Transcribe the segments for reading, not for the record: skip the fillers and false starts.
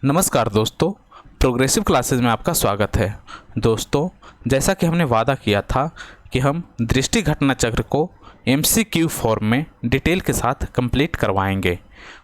नमस्कार दोस्तों, progressive classes में आपका स्वागत है। दोस्तों, जैसा कि हमने वादा किया था कि हम दृष्टि घटना चक्र को MCQ फॉर्म में डिटेल के साथ कंप्लीट करवाएंगे।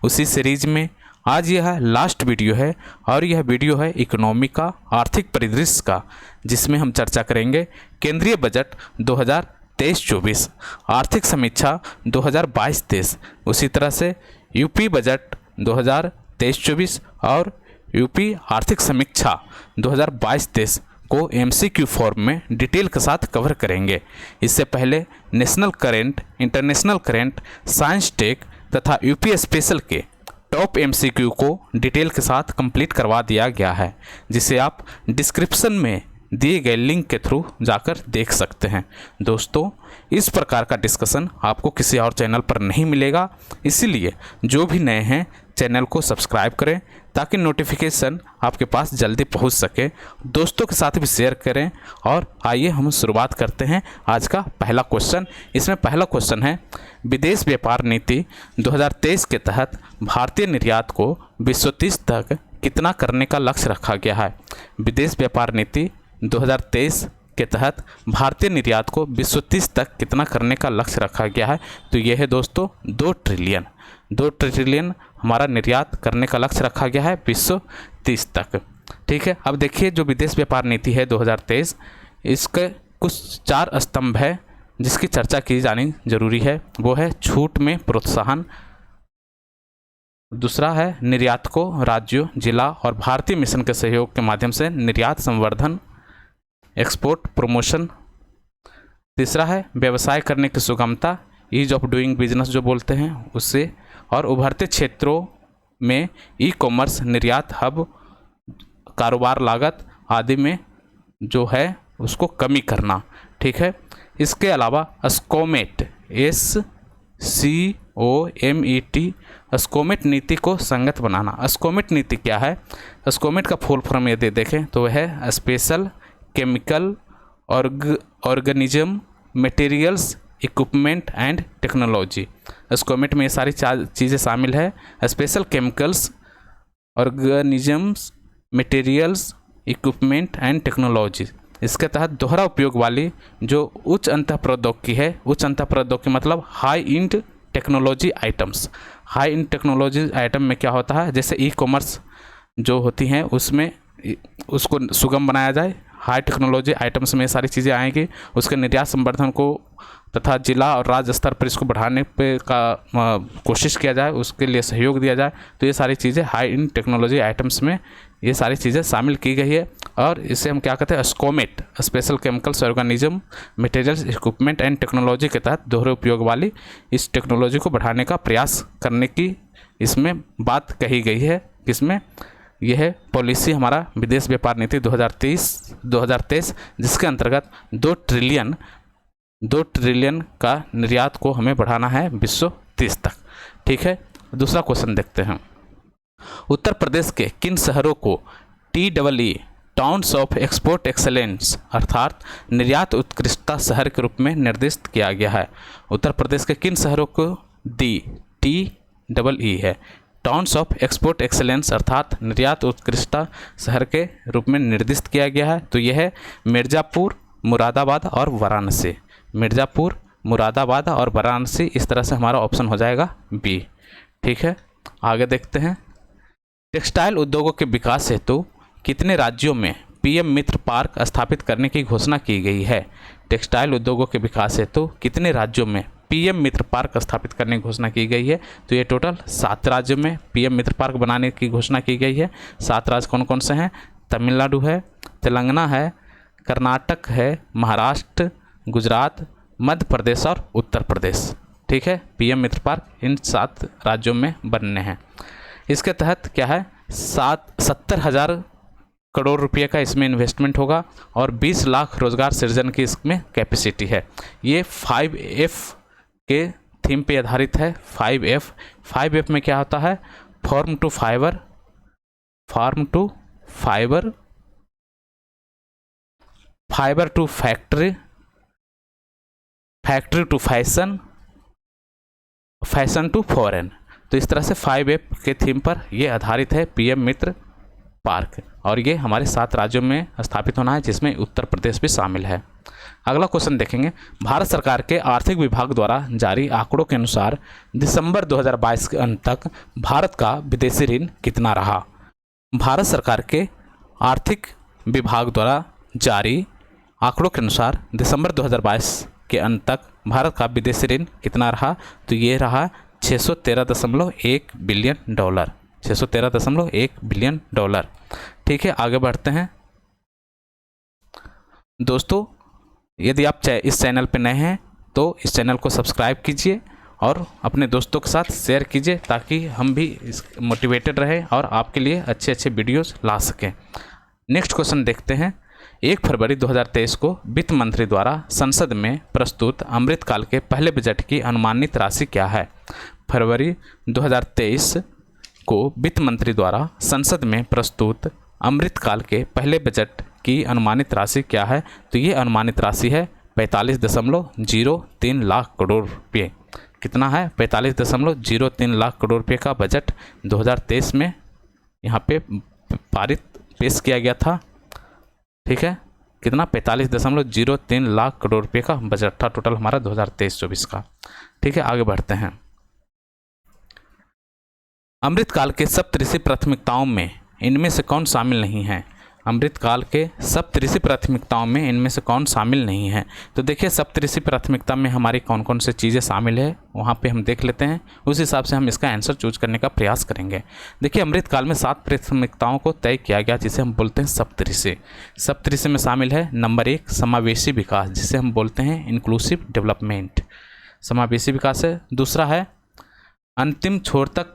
उसी सीरीज में आज यह लास्ट वीडियो है और यह वीडियो है इकोनॉमी का, आर्थिक परिदृश्य का, जिसमें हम चर्चा करेंगे केंद्रीय बजट 2023-24, आर्थिक समीक्षा 2022-23, उसी तरह से यूपी बजट 2023-24 और यूपी आर्थिक समीक्षा 2022-23 को MCQ फॉर्म में डिटेल के साथ कवर करेंगे। इससे पहले national current, international current, science tech तथा यूपी स्पेशल के टॉप MCQ को डिटेल के साथ कंप्लीट करवा दिया गया है, जिसे आप डिस्क्रिप्शन में दिए गए लिंक के थ्रू जाकर देख सकते हैं। दोस्तों, इस प्रकार का डिस्कशन आपको किसी और चैनल पर नहीं मिलेगा, इसीलिए जो भी नए हैं चैनल को सब्सक्राइब करें ताकि नोटिफिकेशन आपके पास जल्दी पहुंच सके। दोस्तों के साथ भी शेयर करें। और आइए हम शुरुआत करते हैं आज का पहला क्वेश्चन। इसमें पहला क्वेश्चन है, विदेश व्यापार नीति 2023 के तहत भारतीय निर्यात को 2030 तक कितना करने का लक्ष्य रखा गया है। विदेश व्यापार नीति 2023 के तहत भारतीय निर्यात को 2030 तक कितना करने का लक्ष्य रखा गया है। तो यह है दोस्तों 2 ट्रिलियन हमारा निर्यात करने का लक्ष्य रखा गया है 2030 तक। ठीक है, अब देखिए जो विदेश व्यापार नीति है 2023, इसके कुछ 4 स्तंभ है जिसकी चर्चा की जानी जरूरी है। वो है छूट में प्रोत्साहन, दूसरा है निर्यातकों, राज्यों, जिला और भारतीय मिशन के सहयोग के माध्यम से निर्यात संवर्धन, एक्सपोर्ट प्रमोशन, तीसरा है व्यवसाय करने की सुगमता, ईज ऑफ डूइंग बिजनेस जो बोलते हैं उससे, और उभरते क्षेत्रों में ई-कॉमर्स, निर्यात हब, कारोबार लागत आदि में जो है उसको कमी करना। ठीक है, इसके अलावा स्कोमेट, SCOMET, स्कोमेट नीति को संगत बनाना। स्कोमेट नीति क्या है? स्कोमेट का फुल फॉर्म यदि देखें तो वह है special chemical organism materials equipment and technology. SCOMET में ये सारी चीज़ें शामिल है। Special chemicals, organisms, materials, equipment and technology. इसके तहत दोहरा उपयोग वाली जो उच्च अंतः प्रौद्योगिकी है, उच्च अंतः प्रौद्योगिकी मतलब high end technology items. High end technology item में क्या होता है, जैसे ई-कॉमर्स जो होती हैं उसमें उसको सुगम बनाया जाए। हाई टेक्नोलॉजी आइटम्स में सारी चीज़ें आएंगी, उसके निर्यात संवर्धन को तथा जिला और राज्य स्तर पर इसको बढ़ाने पे का कोशिश किया जाए, उसके लिए सहयोग दिया जाए। तो ये सारी चीज़ें हाई इन टेक्नोलॉजी आइटम्स में ये सारी चीज़ें शामिल की गई है। और इसे हम क्या कहते हैं, SCOMET, special chemicals organism materials equipment and technology के तहत दोहरे उपयोग वाली इस टेक्नोलॉजी को बढ़ाने का प्रयास करने की इसमें बात कही गई है। किसमें? यह है पॉलिसी हमारा विदेश व्यापार नीति 2023, जिसके अंतर्गत 2 ट्रिलियन का निर्यात को हमें बढ़ाना है 2030 तक। ठीक है, दूसरा क्वेश्चन देखते हैं। उत्तर प्रदेश के किन शहरों को TEE towns of export excellence अर्थात निर्यात उत्कृष्टता शहर के रूप में निर्दिष्ट किया गया है। उत्तर प्रदेश के किन शहरों को TEE है टाउन्स ऑफ एक्सपोर्ट एक्सेलेंस अर्थात निर्यात उत्कृष्टता शहर के रूप में निर्दिष्ट किया गया है। तो यह है मिर्ज़ापुर, मुरादाबाद और वाराणसी। मिर्ज़ापुर, मुरादाबाद और वाराणसी, इस तरह से हमारा ऑप्शन हो जाएगा B। ठीक है, आगे देखते हैं। टेक्सटाइल उद्योगों के विकास हेतु कितने राज्यों में PM मित्र पार्क स्थापित करने की घोषणा की गई है। टेक्सटाइल उद्योगों के विकास हेतु कितने राज्यों में PM मित्र पार्क स्थापित करने की घोषणा की गई है। तो ये टोटल 7 राज्यों में PM मित्र पार्क बनाने की घोषणा की गई है। 7 राज्य कौन कौन से हैं? तमिलनाडु है, तेलंगाना है, कर्नाटक है, महाराष्ट्र, गुजरात, मध्य प्रदेश और उत्तर प्रदेश। ठीक है, PM मित्र पार्क इन 7 राज्यों में बनने हैं। इसके तहत क्या है, 70,000 करोड़ रुपये का इसमें इन्वेस्टमेंट होगा और 20 लाख रोजगार सृजन की इसमें कैपेसिटी है। ये 5F के थीम पे आधारित है। 5F में क्या होता है? Farm to fibre, fibre to factory, factory to fashion, fashion to foreign. तो इस तरह से 5F के थीम पर ये आधारित है PM मित्र पार्क, और ये हमारे 7 राज्यों में स्थापित होना है, जिसमें उत्तर प्रदेश भी शामिल है। अगला क्वेश्चन देखेंगे, भारत सरकार के आर्थिक विभाग द्वारा जारी आंकड़ों के अनुसार दिसंबर 2022 के अंत तक भारत का विदेशी ऋण कितना रहा। भारत सरकार के आर्थिक विभाग द्वारा जारी आंकड़ों के अनुसार दिसंबर 2022 के अंत तक भारत का विदेशी ऋण कितना रहा, तो ये रहा 613.1 बिलियन डॉलर, 613.1 बिलियन डॉलर। ठीक है, आगे बढ़ते हैं। दोस्तों, यदि आप इस चैनल पर नए हैं तो इस चैनल को सब्सक्राइब कीजिए और अपने दोस्तों के साथ शेयर कीजिए, ताकि हम भी मोटिवेटेड रहें और आपके लिए अच्छे अच्छे वीडियोस ला सकें। नेक्स्ट क्वेश्चन देखते हैं। 1 फरवरी 2023 को वित्त मंत्री द्वारा संसद में प्रस्तुत अमृतकाल के पहले बजट की अनुमानित राशि क्या है। फरवरी 2023 को वित्त मंत्री द्वारा संसद में प्रस्तुत अमृतकाल के पहले बजट की अनुमानित राशि क्या है, तो ये अनुमानित राशि है 45.03 लाख करोड़ रुपये। कितना है? 45.03 लाख करोड़ रुपये का बजट 2023 में यहाँ पे पेश किया गया था। ठीक है, कितना? 45.03 लाख करोड़ रुपये का बजट था टोटल हमारा 2023-24 का। ठीक है, आगे बढ़ते हैं। अमृतकाल के सप्तऋषि प्राथमिकताओं में इनमें से कौन शामिल नहीं है। अमृतकाल के सप्तऋषि प्राथमिकताओं में इनमें से कौन शामिल नहीं है। तो देखिए, सप्तऋषि प्राथमिकता में हमारी कौन कौन से चीज़ें शामिल है वहाँ पे हम देख लेते हैं, उस हिसाब से हम इसका आंसर चूज करने का प्रयास करेंगे। देखिए, अमृतकाल में 7 प्राथमिकताओं को तय किया गया, जिसे हम बोलते हैं सप्तऋषि। सप्तऋषि में शामिल है नंबर 1 समावेशी विकास, जिसे हम बोलते हैं इंक्लूसिव डेवलपमेंट, समावेशी विकास है। दूसरा है अंतिम छोर तक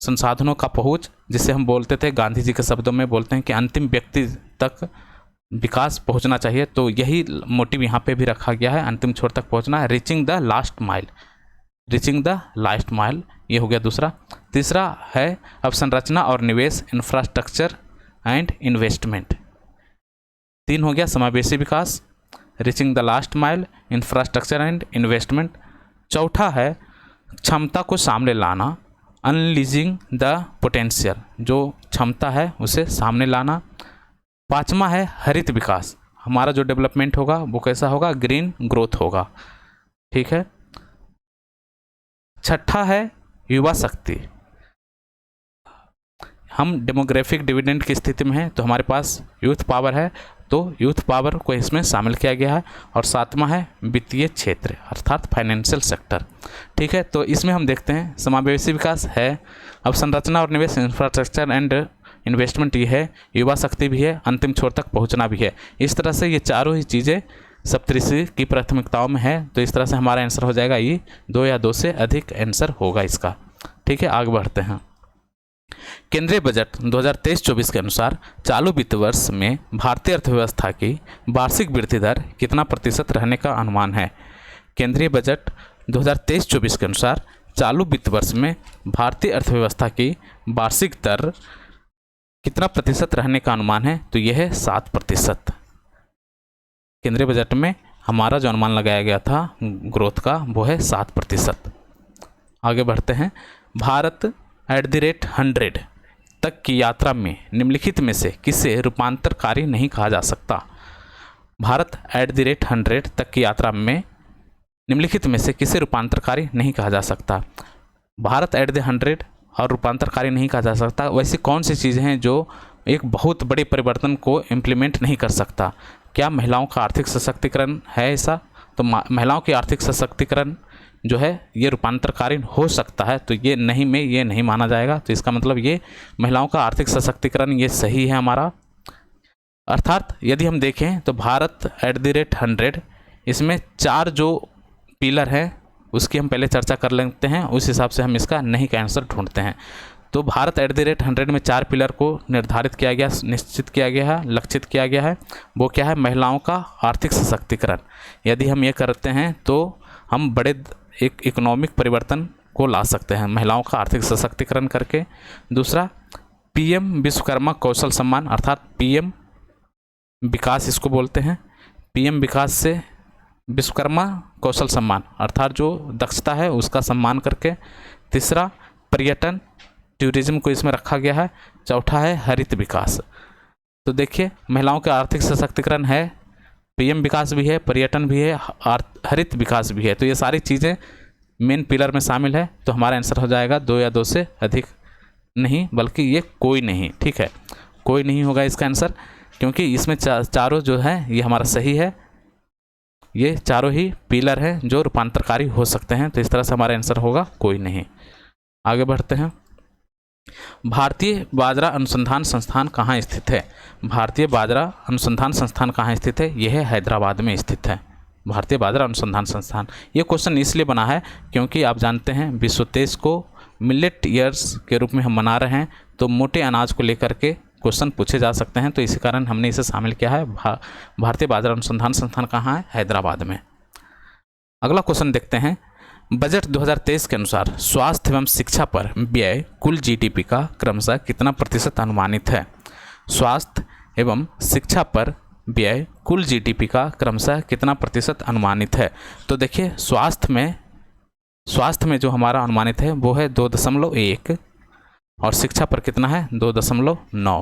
संसाधनों का पहुंच, जिसे हम बोलते थे, गांधी जी के शब्दों में बोलते हैं कि अंतिम व्यक्ति तक विकास पहुंचना चाहिए, तो यही मोटिव यहाँ पे भी रखा गया है, अंतिम छोर तक पहुंचना है। Reaching the last mile, reaching the last mile, ये हो गया दूसरा। तीसरा है अवसंरचना और निवेश, इंफ्रास्ट्रक्चर एंड इन्वेस्टमेंट। 3 हो गया समावेशी विकास, reaching the last mile, infrastructure and investment. चौथा है क्षमता को सामने लाना, अनलीजिंग द पोटेंशियल, जो क्षमता है उसे सामने लाना। 5वां है हरित विकास, हमारा जो डेवलपमेंट होगा वो कैसा होगा? ग्रीन ग्रोथ होगा। ठीक है। 6ठा है युवा शक्ति, हम डेमोग्राफिक डिविडेंड की स्थिति में हैं तो हमारे पास यूथ पावर है, तो यूथ पावर को इसमें शामिल किया गया है। और 7वां है वित्तीय क्षेत्र अर्थात फाइनेंशियल सेक्टर। ठीक है, तो इसमें हम देखते हैं समावेशी विकास है, अवसंरचना और निवेश इंफ्रास्ट्रक्चर एंड इन्वेस्टमेंट ये है, युवा शक्ति भी है, अंतिम छोर तक पहुंचना भी है। इस तरह से ये चारों ही चीज़ें सप्तऋषि की प्राथमिकताओं में है, तो इस तरह से हमारा आंसर हो जाएगा ये 2 या 2 से अधिक आंसर होगा इसका। ठीक है, आगे बढ़ते हैं। केंद्रीय बजट 2023-24 के अनुसार चालू वित्त वर्ष में भारतीय अर्थव्यवस्था की वार्षिक वृद्धि दर कितना प्रतिशत रहने का अनुमान है। केंद्रीय बजट 2023-24 के अनुसार चालू वित्त वर्ष में भारतीय अर्थव्यवस्था की वार्षिक दर कितना प्रतिशत रहने का अनुमान है, तो यह है 7%। केंद्रीय बजट में हमारा जो अनुमान लगाया गया था ग्रोथ का वो है 7%। आगे बढ़ते हैं। भारत @100 तक की यात्रा में निम्नलिखित में से किसे रूपांतरकारी नहीं कहा जा सकता। भारत @100 तक की यात्रा में निम्नलिखित में से किसे रूपांतरकारी नहीं कहा जा सकता। भारत @100 और रूपांतरकारी नहीं कहा जा सकता, वैसी कौन सी चीज़ें हैं जो एक बहुत बड़े परिवर्तन को इम्प्लीमेंट नहीं कर सकता। क्या महिलाओं का आर्थिक सशक्तिकरण है ऐसा? तो महिलाओं की आर्थिक सशक्तिकरण जो है ये रूपांतरकारी हो सकता है, तो ये नहीं में ये नहीं माना जाएगा। तो इसका मतलब ये महिलाओं का आर्थिक सशक्तिकरण ये सही है हमारा। अर्थात यदि हम देखें तो भारत @100 इसमें 4 जो पिलर हैं उसकी हम पहले चर्चा कर लेते हैं, उस हिसाब से हम इसका नहीं का आंसर ढूंढते हैं। तो भारत @100 में 4 पिलर को निर्धारित किया गया, निश्चित किया गया है, लक्षित किया गया है। वो क्या है? महिलाओं का आर्थिक सशक्तिकरण। यदि हम ये करते हैं तो हम बड़े एक इकोनॉमिक परिवर्तन को ला सकते हैं महिलाओं का आर्थिक सशक्तिकरण करके। दूसरा PM विश्वकर्मा कौशल सम्मान अर्थात PM विकास इसको बोलते हैं। PM विकास से विश्वकर्मा कौशल सम्मान अर्थात जो दक्षता है उसका सम्मान करके। तीसरा पर्यटन टूरिज्म को इसमें रखा गया है। चौथा है हरित विकास। तो देखिए महिलाओं के आर्थिक सशक्तिकरण है, पीएम विकास भी है, पर्यटन भी है, हरित विकास भी है। तो ये सारी चीज़ें मेन पिलर में शामिल है। तो हमारा आंसर हो जाएगा 2 या 2 से अधिक नहीं, बल्कि ये कोई नहीं। ठीक है, कोई नहीं होगा इसका आंसर, क्योंकि इसमें चारों जो है ये हमारा सही है। ये चारों ही पिलर हैं जो रूपांतरकारी हो सकते हैं। तो इस तरह से हमारा आंसर होगा कोई नहीं। आगे बढ़ते हैं। भारतीय बाजरा अनुसंधान संस्थान कहाँ स्थित है? भारतीय बाजरा अनुसंधान संस्थान कहाँ स्थित है? यह हैदराबाद में स्थित है, भारतीय बाजरा अनुसंधान संस्थान। ये क्वेश्चन इसलिए बना है क्योंकि आप जानते हैं विश्व 23 को मिलेट ईयर्स के रूप में हम मना रहे हैं, तो मोटे अनाज को लेकर के क्वेश्चन पूछे जा सकते हैं। तो इसी कारण हमने इसे शामिल किया है। भारतीय बाजरा अनुसंधान संस्थान कहाँ है? हैदराबाद में। अगला क्वेश्चन देखते हैं। बजट 2023 के अनुसार स्वास्थ्य एवं शिक्षा पर व्यय कुल जीडीपी का क्रमशः कितना प्रतिशत अनुमानित है? स्वास्थ्य एवं शिक्षा पर व्यय कुल जीडीपी का क्रमशः कितना प्रतिशत अनुमानित है? तो देखिए स्वास्थ्य में जो हमारा अनुमानित है वो है 2.1 और शिक्षा पर कितना है? 2.9।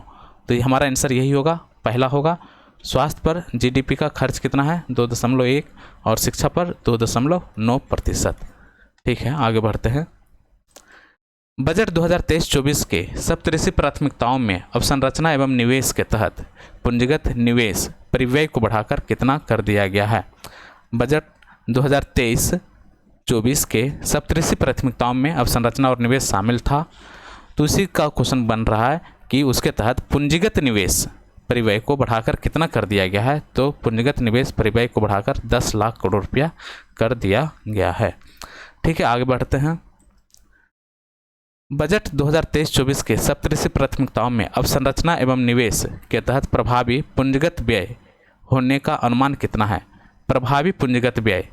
तो ये हमारा आंसर यही होगा, पहला होगा। स्वास्थ्य पर जीडीपी का खर्च कितना है? 2.1 और शिक्षा पर 2.9%। ठीक है, आगे बढ़ते हैं। बजट 2023-24 के सप्तऋषि प्राथमिकताओं में अवसंरचना एवं निवेश के तहत पूंजीगत निवेश परिव्यय को बढ़ाकर कितना कर दिया गया है? बजट 2023-24 के सप्तऋषि प्राथमिकताओं में अवसंरचना और निवेश शामिल था। तो इसी का क्वेश्चन बन रहा है कि उसके तहत पूंजीगत निवेश परिव्यय को बढ़ाकर कितना कर दिया गया है? तो पूंजीगत निवेश परिव्यय को बढ़ाकर 10 लाख करोड़ रुपया कर दिया गया है। ठीक है, आगे बढ़ते हैं। बजट 2023-24 के सप्तऋषि प्राथमिकताओं में अवसंरचना एवं निवेश के तहत प्रभावी पूंजीगत व्यय होने का अनुमान कितना है? प्रभावी पूंजीगत व्यय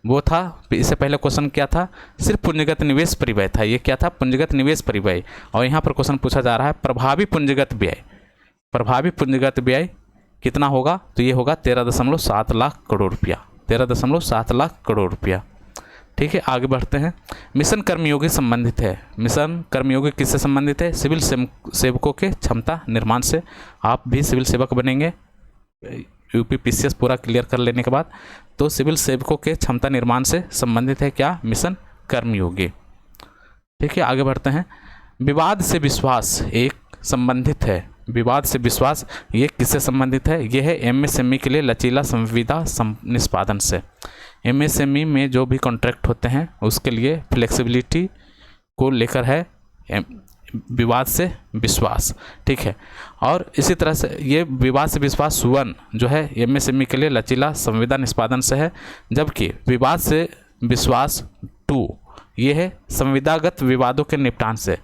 वो था, इससे पहले क्वेश्चन क्या था? सिर्फ पूंजीगत निवेश परिव्यय था। ये क्या था? पूंजीगत निवेश परिव्यय। और यहाँ पर क्वेश्चन पूछा जा रहा है प्रभावी पूंजीगत व्यय। प्रभावी पूंजीगत व्यय कितना होगा? तो ये होगा 13.7 लाख करोड़ रुपया, 13.7 लाख करोड़ रुपया। ठीक है, आगे बढ़ते हैं। मिशन कर्मयोगी संबंधित है। मिशन कर्मयोगी किससे संबंधित है? सिविल सेवकों के क्षमता निर्माण से। आप भी सिविल सेवक बनेंगे यूपीपीसीएस पूरा क्लियर कर लेने के बाद। तो सिविल सेवकों के क्षमता निर्माण से संबंधित है क्या? मिशन कर्मयोगी। ठीक है, आगे बढ़ते हैं। विवाद से विश्वास एक संबंधित है। विवाद से विश्वास ये किससे संबंधित है? यह है एमएसएमई के लिए लचीला संविदा निष्पादन से। एमएसएमई में जो भी कॉन्ट्रैक्ट होते हैं उसके लिए फ्लेक्सिबिलिटी को लेकर है विवाद से विश्वास। ठीक है, और इसी तरह से ये विवाद से विश्वास 1 जो है एमएसएमई के लिए लचीला संविदा निष्पादन से है, जबकि विवाद से विश्वास 2 ये है संविदागत विवादों के निपटान से।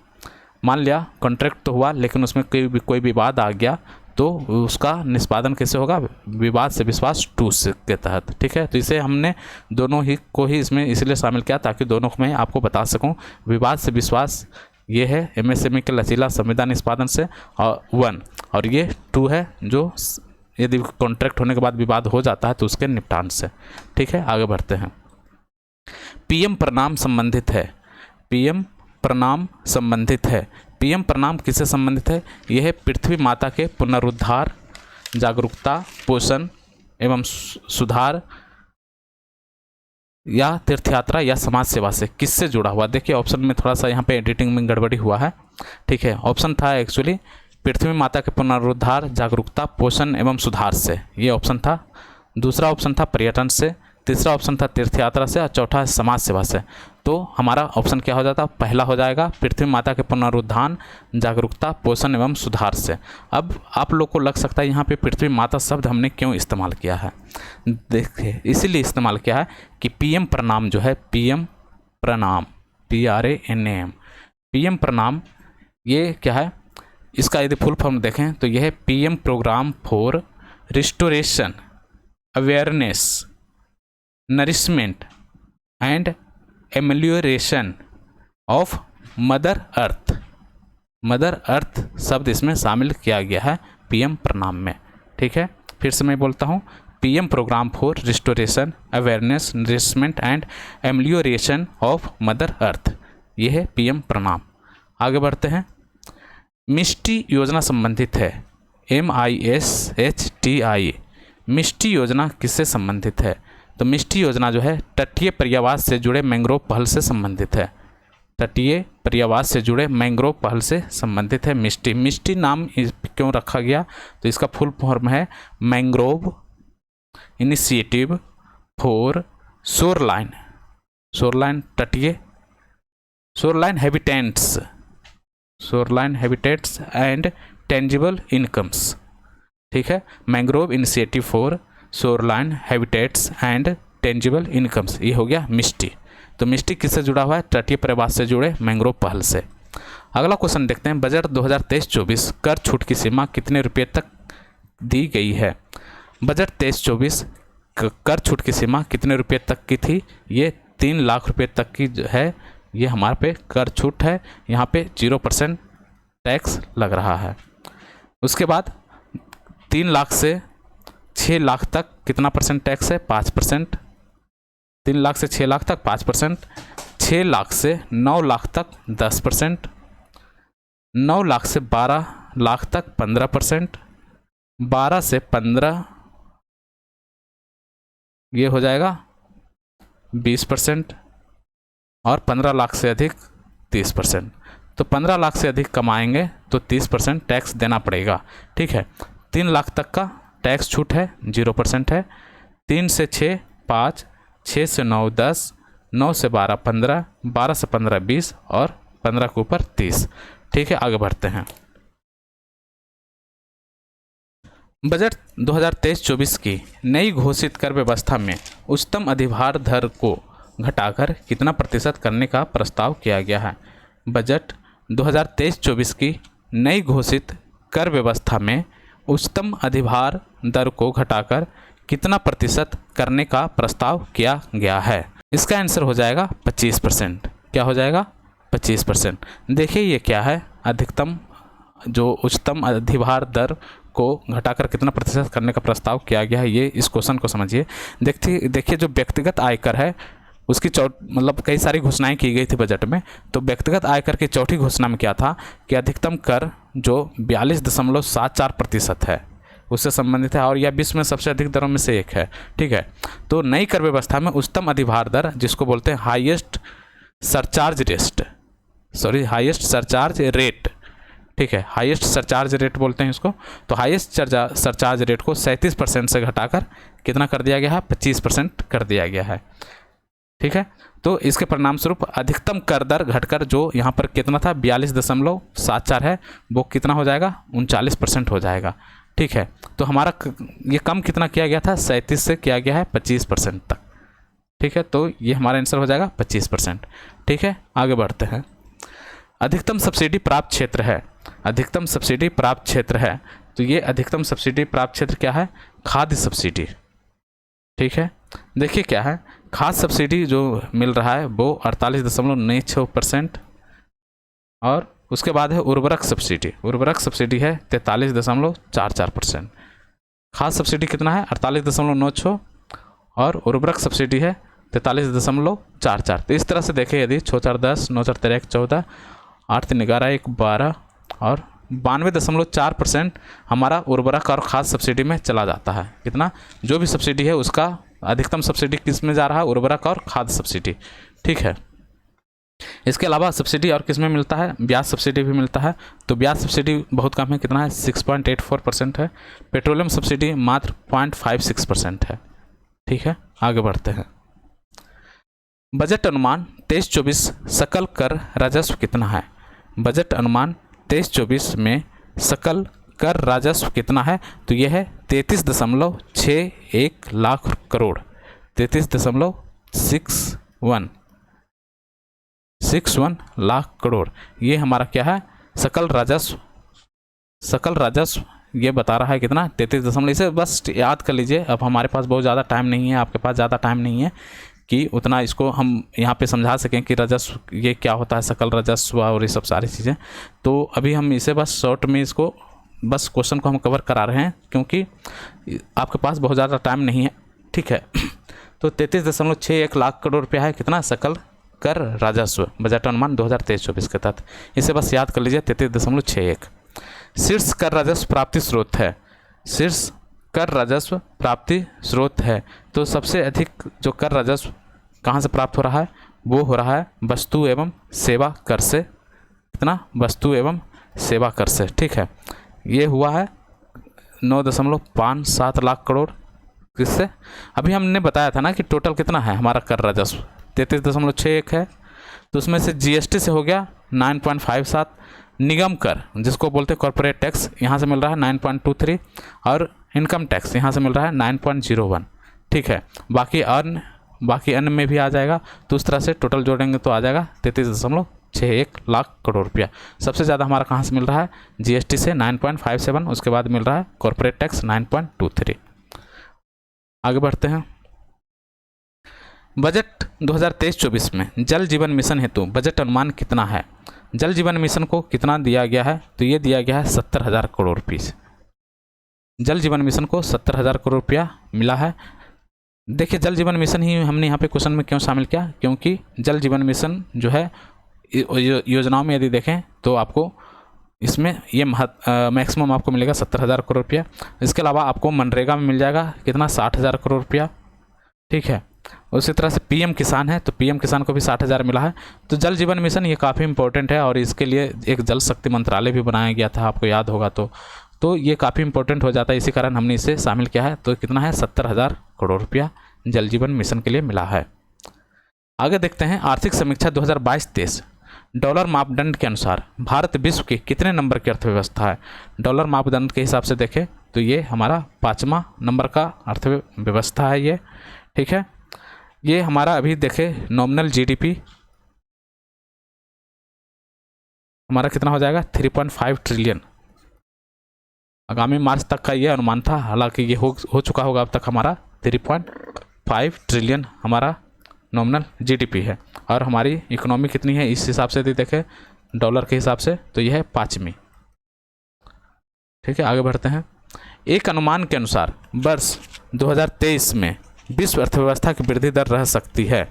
मान लिया कॉन्ट्रैक्ट तो हुआ लेकिन उसमें कोई विवाद आ गया तो उसका निष्पादन कैसे होगा? विवाद से विश्वास 2 के तहत। ठीक है, तो इसे हमने दोनों ही को ही इसमें इसलिए शामिल किया ताकि दोनों को मैं आपको बता सकूं। विवाद से विश्वास ये है एमएसएमई के लचीला संविदा निष्पादन से और 1, और ये 2 है जो यदि कॉन्ट्रैक्ट होने के बाद विवाद हो जाता है तो उसके निपटान से। ठीक है, आगे बढ़ते हैं। पीएम प्रणाम संबंधित है। पीएम प्रणाम संबंधित है। पीएम प्रणाम किससे संबंधित है? यह है पृथ्वी माता के पुनरुद्धार, जागरूकता, पोषण एवं सुधार या तीर्थयात्रा या समाज सेवा से। किससे जुड़ा हुआ? देखिए ऑप्शन में थोड़ा सा यहाँ पे एडिटिंग में गड़बड़ी हुआ है। ठीक है, ऑप्शन था एक्चुअली पृथ्वी माता के पुनरुद्धार, जागरूकता, पोषण एवं सुधार से, ये ऑप्शन था। दूसरा ऑप्शन था पर्यटन से, तीसरा ऑप्शन था तीर्थयात्रा से और चौथा समाज सेवा से। तो हमारा ऑप्शन क्या हो जाता? पहला हो जाएगा पृथ्वी माता के पुनरुत्थान, जागरूकता, पोषण एवं सुधार से। अब आप लोग को लग सकता है यहाँ पे पृथ्वी माता शब्द हमने क्यों इस्तेमाल किया है? देखिए इसीलिए इस्तेमाल किया है कि पीएम प्रणाम जो है, पीएम प्रणाम, PRANAM, पीएम प्रणाम ये क्या है? इसका यदि फुल फॉर्म देखें तो यह है PM programme for restoration, awareness, nourishment and amelioration of mother earth. Mother earth शब्द इसमें शामिल किया गया है पीएम प्रणाम में। ठीक है, फिर से मैं बोलता हूँ, PM programme for restoration, awareness, nourishment and amelioration of mother earth, ये है पीएम प्रणाम। आगे बढ़ते हैं। मिष्टी योजना संबंधित है, MISHTI। मिष्टी योजना किससे संबंधित है? तो मिष्टी योजना जो है तटीय पर्यावास से जुड़े मैंग्रोव पहल से संबंधित है। तटीय पर्यावास से जुड़े मैंग्रोव पहल से संबंधित है मिष्टी। मिष्टी नाम क्यों रखा गया? तो इसका फुल फॉर्म है mangrove initiative for shoreline, shoreline तटीय, shoreline habitats, shoreline habitats and tangible incomes. ठीक है, mangrove initiative for shoreline habitats and tangible incomes, ये हो गया मिष्टी। तो मिष्टी किससे जुड़ा हुआ है? तटीय पर्यावास से जुड़े मैंग्रोव पहल से। अगला क्वेश्चन देखते हैं। बजट 2023-24 कर छूट की सीमा कितने रुपये तक दी गई है? बजट 23-24 कर छूट की सीमा कितने रुपये तक की थी? ये 3 लाख रुपये तक की है, ये हमारे पे कर छूट है। यहाँ पे 0% टैक्स लग रहा है। उसके बाद 3 लाख से 6 लाख तक कितना परसेंट टैक्स है? 5%। 3 लाख से 6 लाख तक 5%। 6 लाख से 9 लाख तक 10%। 9 लाख से 12 लाख तक 15%। 12 से 15 ये हो जाएगा 20%। और 15 लाख से अधिक 30%। तो 15 लाख से अधिक कमाएंगे तो 30% टैक्स देना पड़ेगा। ठीक है, 3 लाख तक का टैक्स छूट है, 0% है। 3 से 6 5, 6 से 9 10, 9 से 12 15, 12 से 15 20 और 15 के ऊपर 30। ठीक है, आगे बढ़ते हैं। बजट 2023-24 की नई घोषित कर व्यवस्था में उच्चतम अधिभार दर को घटाकर कितना प्रतिशत करने का प्रस्ताव किया गया है? बजट 2023-24 की नई घोषित कर व्यवस्था में उच्चतम अधिभार दर को घटाकर कितना प्रतिशत करने का प्रस्ताव किया गया है? इसका आंसर हो जाएगा 25%। क्या हो जाएगा? 25%। देखिए ये क्या है, अधिकतम जो उच्चतम अधिभार दर को घटाकर कितना प्रतिशत करने का प्रस्ताव किया गया है, ये इस क्वेश्चन को समझिए। देखिए जो व्यक्तिगत आयकर है उसकी मतलब कई सारी घोषणाएं की गई थी बजट में। तो व्यक्तिगत आयकर की चौथी घोषणा में क्या था कि अधिकतम कर जो 42.74% है उससे संबंधित है और यह विश्व में सबसे अधिक दरों में से एक है। ठीक है, तो नई कर व्यवस्था में उच्चतम अधिभार दर जिसको बोलते हैं हाईएस्ट सरचार्ज रेट, ठीक है, हाईएस्ट सरचार्ज रेट बोलते हैं इसको। तो हाईएस्ट सरचार्ज रेट को 37% से घटाकर कितना कर दिया गया है? 25% कर दिया गया है। ठीक है, तो इसके परिणाम स्वरूप अधिकतम कर दर घटकर जो यहाँ पर कितना था 42.74 है, वो कितना हो जाएगा? 39% हो जाएगा। ठीक है, तो हमारा ये कम कितना किया गया था? 37 से किया गया है 25% तक। ठीक है, तो ये हमारा आंसर हो जाएगा 25%। ठीक है, आगे बढ़ते हैं। अधिकतम सब्सिडी प्राप्त क्षेत्र है, अधिकतम सब्सिडी प्राप्त क्षेत्र है। तो ये अधिकतम सब्सिडी प्राप्त क्षेत्र क्या है? खाद्य सब्सिडी। ठीक है, देखिए क्या है, खाद्य सब्सिडी जो मिल रहा है वो 48.96% और उसके बाद है उर्वरक सब्सिडी। उर्वरक सब्सिडी है 43.44%। खाद्य सब्सिडी कितना है? 48.96 और उर्वरक सब्सिडी है 43.44। तो इस तरह से देखें, यदि 6 4 10, 9 4 13 1 14, 8 3 11 1 12 और 92.4% हमारा उर्वरक और खाद्य सब्सिडी में चला जाता है। कितना? जो भी सब्सिडी है उसका अधिकतम सब्सिडी किस में जा रहा है? उर्वरक और खाद्य सब्सिडी। ठीक है, इसके अलावा सब्सिडी और किस में मिलता है? ब्याज सब्सिडी भी मिलता है। तो ब्याज सब्सिडी बहुत कम है, कितना है? 6.84% है। पेट्रोलियम सब्सिडी मात्र 0.56% है। ठीक है, आगे बढ़ते हैं। बजट अनुमान 23-24 सकल कर राजस्व कितना है? बजट अनुमान 23-24 में सकल कर राजस्व कितना है? तो यह है 33.61 लाख करोड़, 33.61 लाख करोड़। ये हमारा क्या है? सकल राजस्व। सकल राजस्व ये बता रहा है कितना? 33 इसे बस याद कर लीजिए। अब हमारे पास बहुत ज़्यादा टाइम नहीं है, आपके पास ज़्यादा टाइम नहीं है कि उतना इसको हम यहाँ पे समझा सकें कि राजस्व ये क्या होता है, सकल राजस्व और ये सब सारी चीज़ें। तो अभी हम इसे बस शॉर्ट में इसको बस क्वेश्चन को हम कवर करा रहे हैं क्योंकि आपके पास बहुत ज़्यादा टाइम नहीं है। ठीक है, तो 33.61 लाख करोड़ रुपया है कितना? सकल कर राजस्व बजट अनुमान 2023-24 के तहत। इसे बस याद कर लीजिए 33.61। शीर्ष कर राजस्व प्राप्ति स्रोत है, शीर्ष कर राजस्व प्राप्ति स्रोत है, तो सबसे अधिक जो कर राजस्व कहाँ से प्राप्त हो रहा है, वो हो रहा है वस्तु एवं सेवा कर से। कितना? वस्तु एवं सेवा कर से। ठीक है, ये हुआ है 9.57 लाख करोड़। किससे? अभी हमने बताया था ना कि टोटल कितना है हमारा कर राजस्व, 33.61 है, तो उसमें से जीएसटी से हो गया 9.57, निगम कर जिसको बोलते हैं कॉर्पोरेट टैक्स, यहाँ से मिल रहा है 9.23, और इनकम टैक्स यहाँ से मिल रहा है 9.01। ठीक है, बाकी अन्य में भी आ जाएगा, तो उस तरह से टोटल जोड़ेंगे तो आ जाएगा 33.61 लाख करोड़ रुपया। सबसे ज़्यादा हमारा कहाँ से मिल रहा है? जीएसटी से 9.57, उसके बाद मिल रहा है कॉर्पोरेट टैक्स 9.23। आगे बढ़ते हैं। बजट 2023-24 में जल जीवन मिशन हेतु बजट अनुमान कितना है? जल जीवन मिशन को कितना दिया गया है? तो ये दिया गया है 70,000 करोड़ रुपये। जल जीवन मिशन को 70,000 करोड़ रुपया मिला है। देखिए, जल जीवन मिशन ही हमने यहाँ पे क्वेश्चन में क्यों शामिल किया, क्योंकि जल जीवन मिशन जो है योजनाओं में यदि देखें तो आपको इसमें ये मैक्सिमम आपको मिलेगा 70,000 करोड़ रुपया। इसके अलावा आपको मनरेगा में मिल जाएगा कितना? 60,000 करोड़ रुपया। ठीक है, उसी तरह से पीएम किसान है, तो पीएम किसान को भी 60,000 मिला है। तो जल जीवन मिशन ये काफ़ी इंपॉर्टेंट है, और इसके लिए एक जल शक्ति मंत्रालय भी बनाया गया था, आपको याद होगा। तो ये काफ़ी इंपॉर्टेंट हो जाता है, इसी कारण हमने इसे शामिल किया है। तो कितना है? 70,000 करोड़ रुपया जल जीवन मिशन के लिए मिला है। आगे देखते हैं आर्थिक समीक्षा 2022-23। डॉलर मापदंड के अनुसार भारत विश्व के कितने नंबर की अर्थव्यवस्था है? डॉलर मापदंड के हिसाब से देखें तो ये हमारा 5वां नंबर का अर्थव्यवस्था है ये। ठीक है, ये हमारा अभी देखें नॉमिनल जीडीपी हमारा कितना हो जाएगा? 3.5 ट्रिलियन। आगामी मार्च तक का ये अनुमान था, हालांकि ये हो चुका होगा अब तक हमारा 3.5 ट्रिलियन हमारा नॉमिनल जीडीपी है। और हमारी इकोनॉमी कितनी है इस हिसाब से यदि देखें डॉलर के हिसाब से, तो यह है 5वीं। ठीक है, आगे बढ़ते हैं। एक अनुमान के अनुसार वर्ष 2023 में विश्व अर्थव्यवस्था की वृद्धि दर रह सकती है।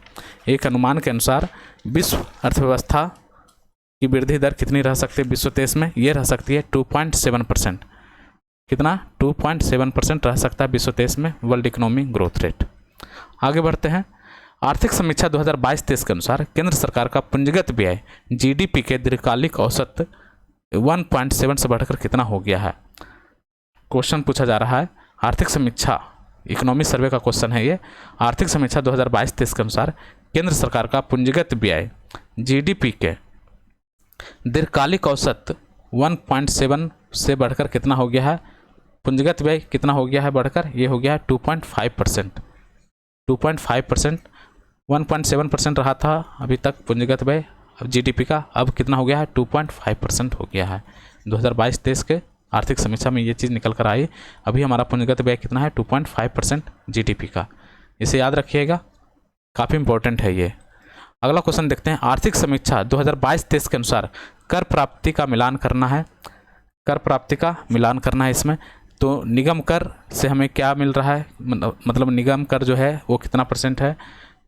एक अनुमान के अनुसार विश्व अर्थव्यवस्था की वृद्धि दर कितनी रह सकती है विश्व 23 में? ये रह सकती है 2.7%। कितना? 2.7% रह सकता है विश्व 23 में वर्ल्ड इकोनॉमी ग्रोथ रेट। आगे बढ़ते हैं। आर्थिक समीक्षा 2022-23 के अनुसार केंद्र सरकार का पूंजीगत व्यय जीडीपी के दीर्घकालिक औसत 1.7 से बढ़कर कितना हो गया है? क्वेश्चन पूछा जा रहा है आर्थिक समीक्षा, इकोनॉमी सर्वे का क्वेश्चन है ये। आर्थिक समीक्षा 2022-23 के अनुसार केंद्र सरकार का पूंजीगत व्यय जीडीपी के दीर्घकालिक औसत 1.7 से बढ़कर कितना हो गया है? पूंजीगत व्यय कितना हो गया है बढ़कर? ये हो गया है 2.5%। 2.5%, 1.7% रहा था अभी तक पूंजीगत व्यय जीडीपी का, अब कितना हो गया है? 2.5% हो गया है। 2022-23 के आर्थिक समीक्षा में ये चीज़ निकल कर आई। अभी हमारा पूंजीगत व्यय कितना है? 2.5% जीडीपी का। इसे याद रखिएगा, काफ़ी इंपॉर्टेंट है ये। अगला क्वेश्चन देखते हैं। आर्थिक समीक्षा 2022-23 के अनुसार कर प्राप्ति का मिलान करना है। कर प्राप्ति का मिलान करना है इसमें, तो निगम कर से हमें क्या मिल रहा है? मतलब निगम कर जो है वो कितना % है,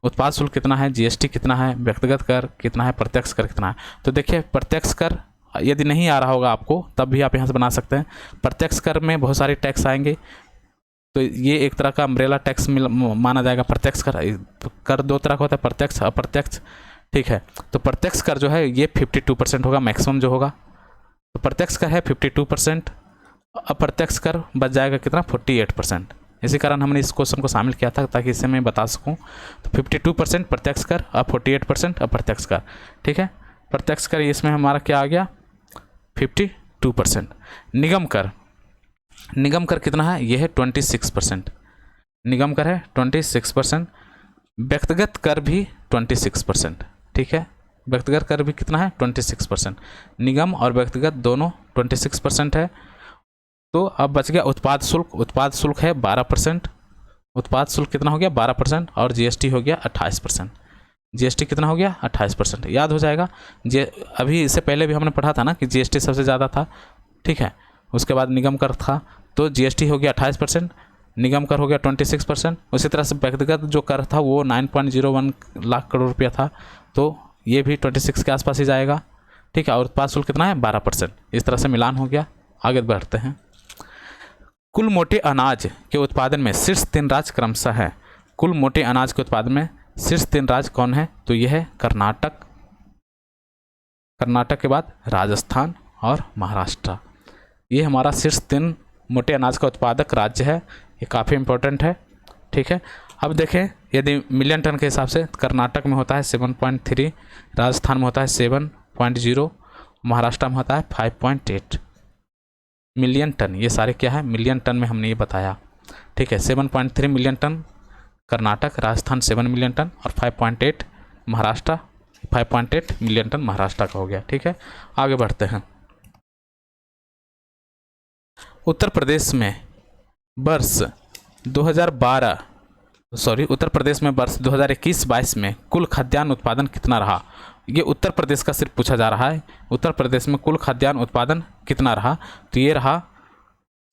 उत्पाद शुल्क कितना है, जीएसटी कितना है, व्यक्तिगत कर कितना है, प्रत्यक्ष कर कितना है। तो देखिए, प्रत्यक्ष कर यदि नहीं आ रहा होगा आपको तब भी आप यहाँ से बना सकते हैं। प्रत्यक्ष कर में बहुत सारे टैक्स आएंगे, तो ये एक तरह का अम्ब्रेला टैक्स माना जाएगा। प्रत्यक्ष कर 2 तरह का होता है, प्रत्यक्ष अप्रत्यक्ष। ठीक है, तो प्रत्यक्ष कर जो है ये 52% होगा मैक्सिमम जो होगा। तो प्रत्यक्ष कर है 52%, अप्रत्यक्ष कर बच जाएगा कितना? 48%। इसी कारण हमने इस क्वेश्चन को शामिल किया था ताकि इसे मैं बता सकूं। तो 52% प्रत्यक्ष कर और 48% अप्रत्यक्ष कर। ठीक है, प्रत्यक्ष कर इसमें हमारा क्या आ गया? 52%। निगम कर, निगम कर कितना है? यह है 26%। निगम कर है 26%। व्यक्तिगत कर भी 26%। ठीक है, व्यक्तिगत कर भी कितना है? 26%। निगम और व्यक्तिगत दोनों 26% है। तो अब बच गया उत्पाद शुल्क। उत्पाद शुल्क है 12%। उत्पाद शुल्क कितना हो गया? 12%। और जीएसटी हो गया 28%। जीएसटी कितना हो गया? 28%। याद हो जाएगा। अभी इससे पहले भी हमने पढ़ा था ना कि जीएसटी सबसे ज़्यादा था। ठीक है, उसके बाद निगम कर था, तो जीएसटी हो गया 28%। निगम कर हो गया 26%। उसी तरह से व्यक्तिगत जो कर था वो 9.01 लाख करोड़ रुपया था, तो ये भी 26 के आसपास ही जाएगा, ठीक है। और उत्पाद शुल्क कितना है 12%। इस तरह से मिलान हो गया। आगे बढ़ते हैं। कुल मोटे अनाज के उत्पादन में शीर्ष 3 राज्य क्रमशः है। कुल मोटे अनाज के उत्पादन में शीर्ष 3 राज्य कौन है? तो ये है कर्नाटक, कर्नाटक के बाद राजस्थान और महाराष्ट्र। ये हमारा शीर्ष 3 मोटे अनाज का उत्पादक राज्य है। ये काफ़ी इंपॉर्टेंट है, ठीक है। अब देखें, यदि मिलियन टन के हिसाब से कर्नाटक में होता है 7.3, राजस्थान में होता है 7.0, महाराष्ट्र में होता है 5.8 मिलियन टन। ये सारे क्या है? मिलियन टन में हमने ये बताया, ठीक है। 7.3 million tonne Karnataka, Rajasthan 7 million tonne और 5.8 महाराष्ट्र, 5.8 मिलियन टन महाराष्ट्र का हो गया, ठीक है। आगे बढ़ते हैं। उत्तर प्रदेश में वर्ष 2021-22 में कुल खाद्यान्न उत्पादन कितना रहा? ये उत्तर प्रदेश का सिर्फ पूछा जा रहा है। उत्तर प्रदेश में कुल खाद्यान्न उत्पादन कितना रहा? तो ये रहा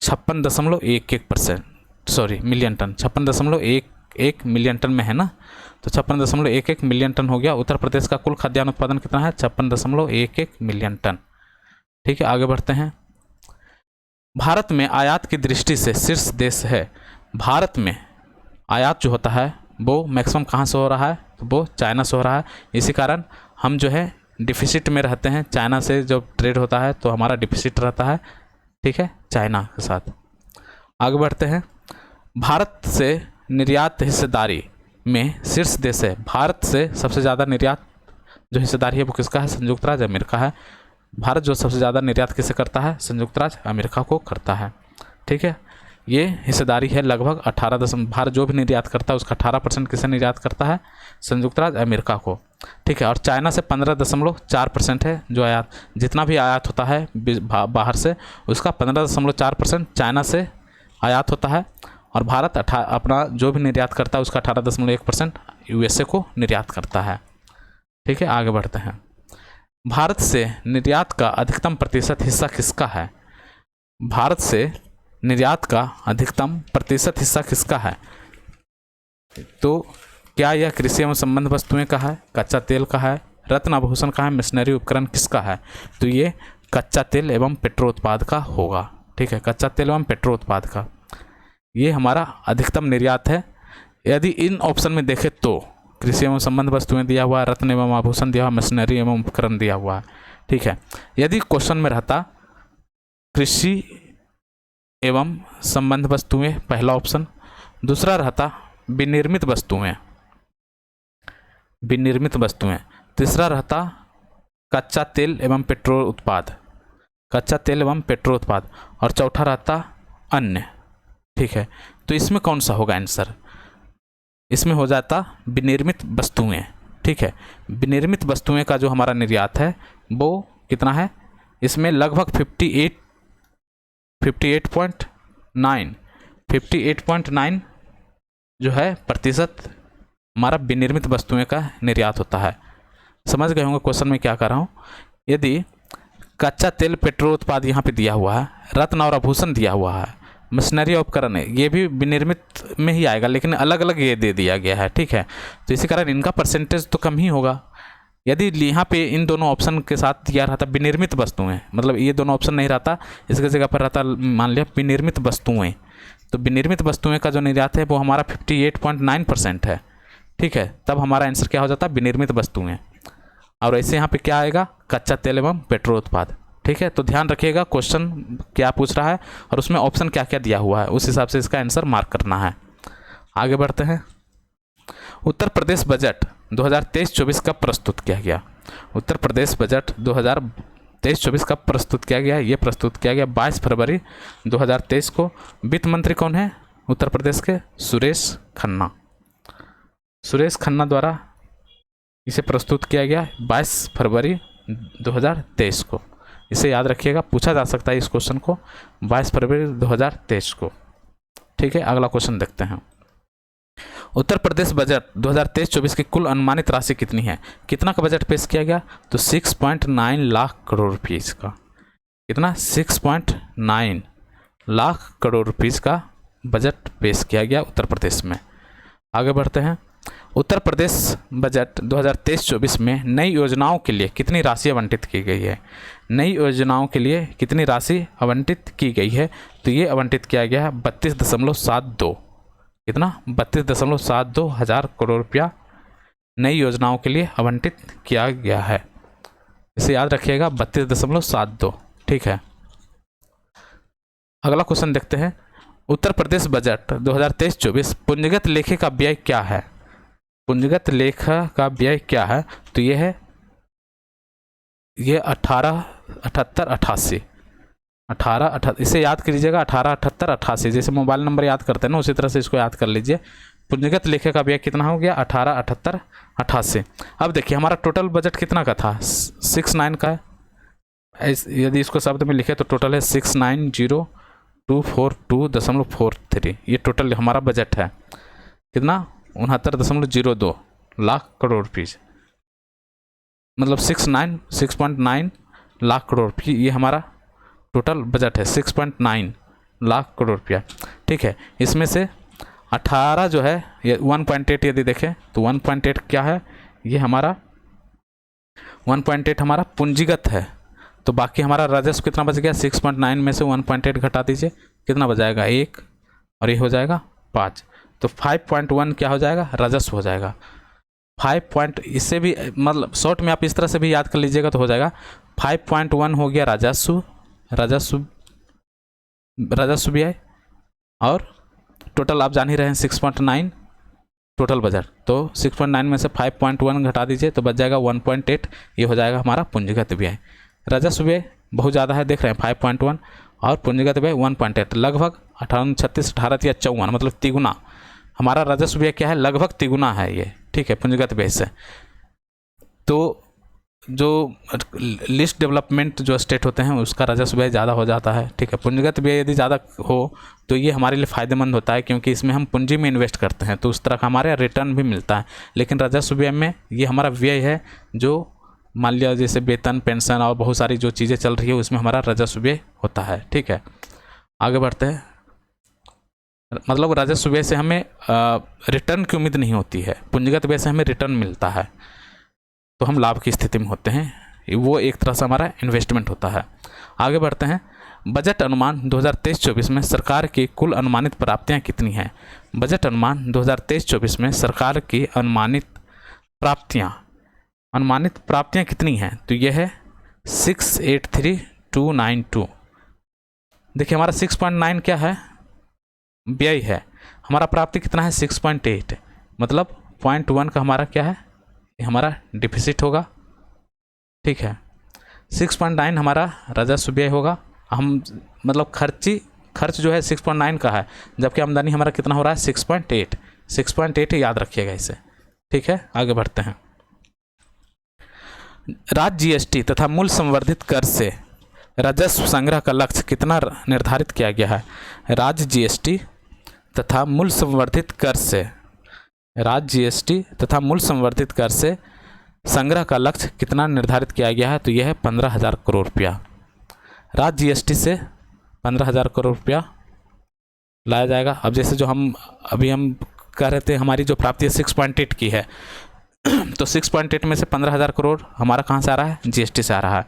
56.11%, मिलियन टन। 56.11 मिलियन टन में है ना, तो 56.11 मिलियन टन हो गया। उत्तर प्रदेश का कुल खाद्यान्न उत्पादन कितना है? 56.11 मिलियन टन, ठीक है। आगे बढ़ते हैं। भारत में आयात की दृष्टि से शीर्ष देश है। भारत में आयात जो होता है वो मैक्सिमम कहाँ से हो रहा है? तो वो चाइना से हो रहा है। इसी कारण हम जो है डिफिसिट में रहते हैं। चाइना से जब ट्रेड होता है तो हमारा डिफिसिट रहता है, ठीक है, चाइना के साथ। आगे बढ़ते हैं। भारत से निर्यात हिस्सेदारी में शीर्ष देश है। भारत से सबसे ज़्यादा निर्यात जो हिस्सेदारी है वो किसका है? संयुक्त राज्य अमेरिका है। भारत जो सबसे ज़्यादा निर्यात किसे करता है? संयुक्त राज्य अमेरिका को करता है, ठीक है। ये हिस्सेदारी है लगभग 18 भारत जो भी निर्यात करता है उसका 18% किसे निर्यात करता है? संयुक्त राज्य अमेरिका को, ठीक है। और चाइना से 15.4% है जो आयात, जितना भी आयात होता है बाहर से उसका 15.4% चाइना से आयात होता है। और भारत अपना जो भी निर्यात करता है उसका 18.1% यूएसए को निर्यात करता है, ठीक है। आगे बढ़ते हैं। भारत से निर्यात का अधिकतम प्रतिशत हिस्सा किसका है? भारत से निर्यात का अधिकतम प्रतिशत हिस्सा किसका है? तो क्या यह कृषि एवं संबंध वस्तुएं का है, कच्चा तेल का है, रत्न आभूषण का है, मशीनरी उपकरण किसका है? तो ये कच्चा तेल एवं पेट्रो उत्पाद का होगा, ठीक है। कच्चा तेल एवं पेट्रो उत्पाद का ये हमारा अधिकतम निर्यात है। यदि इन ऑप्शन में देखें तो कृषि एवं संबंध वस्तुएं दिया हुआ है, रत्न एवं आभूषण दिया हुआ, मशीनरी एवं उपकरण दिया हुआ है, ठीक है। यदि क्वेश्चन में रहता कृषि एवं संबंध वस्तुएं पहला ऑप्शन, दूसरा रहता विनिर्मित वस्तुएं, तीसरा रहता कच्चा तेल एवं पेट्रोल उत्पाद, और चौथा रहता अन्य, ठीक है। तो इसमें कौन सा होगा आंसर? इसमें हो जाता विनिर्मित वस्तुएं, ठीक है। विनिर्मित वस्तुएं का जो हमारा निर्यात है वो कितना है? इसमें लगभग 58.9 जो है प्रतिशत हमारा विनिर्मित वस्तुएं का निर्यात होता है। समझ गए होंगे क्वेश्चन में क्या कर रहा हूँ। यदि कच्चा तेल पेट्रोल उत्पाद यहाँ पे दिया हुआ है, रत्न और आभूषण दिया हुआ है, मशीनरी उपकरण है, ये भी विनिर्मित में ही आएगा लेकिन अलग अलग ये दे दिया गया है, ठीक है। तो इसी कारण इनका परसेंटेज तो कम ही होगा। यदि यहाँ पे इन दोनों ऑप्शन के साथ दिया रहता विनिर्मित वस्तुएं, मतलब ये दोनों ऑप्शन नहीं रहता, इसके जगह पर रहता मान लिया विनिर्मित वस्तुएं, तो विनिर्मित वस्तुएं का जो निर्यात है वो हमारा 58.9% है, ठीक है। तब हमारा आंसर क्या हो जाता? विनिर्मित वस्तुएं। और ऐसे यहाँ पे क्या आएगा? कच्चा तेल एवं पेट्रोल उत्पाद, ठीक है। तो ध्यान रखिएगा क्वेश्चन क्या पूछ रहा है और उसमें ऑप्शन क्या क्या दिया हुआ है, उस हिसाब से इसका आंसर मार्क करना है। आगे बढ़ते हैं। उत्तर प्रदेश बजट 2023-24 कब प्रस्तुत किया गया? उत्तर प्रदेश बजट 2023-24 कब प्रस्तुत किया गया? ये प्रस्तुत किया गया 22 फरवरी 2023 को। वित्त मंत्री कौन है उत्तर प्रदेश के? सुरेश खन्ना द्वारा इसे प्रस्तुत किया गया 22 फरवरी 2023 को। इसे याद रखिएगा, पूछा जा सकता है इस क्वेश्चन को 22 फरवरी 2023 को, ठीक है। अगला क्वेश्चन देखते हैं। उत्तर प्रदेश बजट 2023-24 की कुल अनुमानित राशि कितनी है? कितना का बजट पेश किया गया? तो 6.9 लाख करोड़ रुपीस का। कितना? 6.9 लाख करोड़ रुपीस का बजट पेश किया गया उत्तर प्रदेश में। आगे बढ़ते हैं। उत्तर प्रदेश बजट 2023-24 में नई योजनाओं के लिए कितनी राशि आवंटित की गई है? नई योजनाओं के लिए कितनी राशि आवंटित की गई है? तो ये आवंटित किया गया है 32.72, कितना 32.72 हज़ार करोड़ रुपया नई योजनाओं के लिए आवंटित किया गया है। इसे याद रखिएगा 32.72, ठीक है। अगला क्वेश्चन देखते हैं। उत्तर प्रदेश बजट 2023-24 पूंजीगत लेखे का व्यय क्या है? पूंजीगत लेखा का व्यय क्या है? तो ये है, ये 18 इसे याद कीजिएगा 1878 जैसे मोबाइल नंबर याद करते हैं ना, उसी तरह से इसको याद कर लीजिए। पूंजीगत लेखे का व्यय कितना हो गया? 1878। अब देखिए हमारा टोटल बजट कितना का था? 69 का है। यदि इसको शब्द में लिखे तो टोटल है 690242.43। ये टोटल हमारा बजट है। कितना? 69.02 लाख करोड़ रुपीज़, मतलब 6.9 लाख करोड़ रुपये। ये हमारा टोटल बजट है 6.9 लाख करोड़ रुपया, ठीक है। इसमें से 18 जो है ये 1.8 यदि देखें तो 1.8 क्या है? ये हमारा 1.8 हमारा पूंजीगत है। तो बाकी हमारा राजस्व कितना बच गया? 6.9 में से 1.8 घटा दीजिए, कितना बचाएगा? 1, और ये हो जाएगा 5। तो 5.1 क्या हो जाएगा? राजस्व हो जाएगा। 5 इससे भी मतलब शॉर्ट में आप इस तरह से भी याद कर लीजिएगा तो हो जाएगा 5.1 हो गया राजस्व व्यय, और टोटल आप जान ही रहे हैं 6.9 टोटल बजट। तो 6.9 में से 5.1 घटा दीजिए तो बच जाएगा 1.8। ये हो जाएगा हमारा पूंजीगत व्यय। राजस्व व्यय बहुत ज़्यादा है, देख रहे हैं 5.1, और पूंजीगत व्यय 1.8, लगभग 1836 54, मतलब तिगुना। हमारा राजस्व व्यय क्या है? लगभग तिगुना है ये, ठीक है, पूंजीगत व्यय से। तो जो लिस्ट डेवलपमेंट जो स्टेट होते हैं उसका राजस्व व्यय ज़्यादा हो जाता है, ठीक है। पूंजीगत व्यय यदि ज़्यादा हो तो ये हमारे लिए फ़ायदेमंद होता है, क्योंकि इसमें हम पूंजी में इन्वेस्ट करते हैं तो उस तरह का हमारे रिटर्न भी मिलता है। लेकिन राजस्व व्यय में ये हमारा व्यय है, जो मान लिया जैसे वेतन, पेंशन और बहुत सारी जो चीज़ें चल रही है उसमें हमारा राजस्व व्यय होता है, ठीक है। आगे बढ़ते हैं। मतलब राजस्व व्यय से हमें रिटर्न की उम्मीद नहीं होती है, पूंजीगत व्यय से हमें रिटर्न मिलता है, तो हम लाभ की स्थिति में होते हैं। वो एक तरह से हमारा इन्वेस्टमेंट होता है। आगे बढ़ते हैं। बजट अनुमान 2023-24 में सरकार की कुल अनुमानित प्राप्तियां कितनी हैं? बजट अनुमान 2023-24 में सरकार की अनुमानित प्राप्तियां कितनी हैं? तो यह है 683,292। देखिए हमारा 6.9 क्या है? व्यय है। हमारा प्राप्ति कितना है? 6.8, मतलब 0.1 का हमारा क्या है? ये हमारा डिफिसिट होगा, ठीक है। 6.9 हमारा राजस्व व्यय होगा। हम मतलब खर्च जो है 6.9 का है, जबकि आमदनी हमारा कितना हो रहा है? 6.8 याद रखिएगा इसे, ठीक है। आगे बढ़ते हैं। राज्य जीएसटी तथा मूल्य संवर्धित कर से राजस्व संग्रह का लक्ष्य कितना निर्धारित किया गया है? राज्य जीएसटी तथा मूल्य संवर्धित कर से संग्रह का लक्ष्य कितना निर्धारित किया गया है? तो यह है 15,000 करोड़ रुपया। राज्य जीएसटी से 15,000 करोड़ रुपया लाया जाएगा। अब जैसे जो हम कह रहे थे हमारी जो प्राप्ति 6.8 की है, तो 6.8 में से 15,000 करोड़ हमारा कहाँ से आ रहा है? जीएसटी से आ रहा है,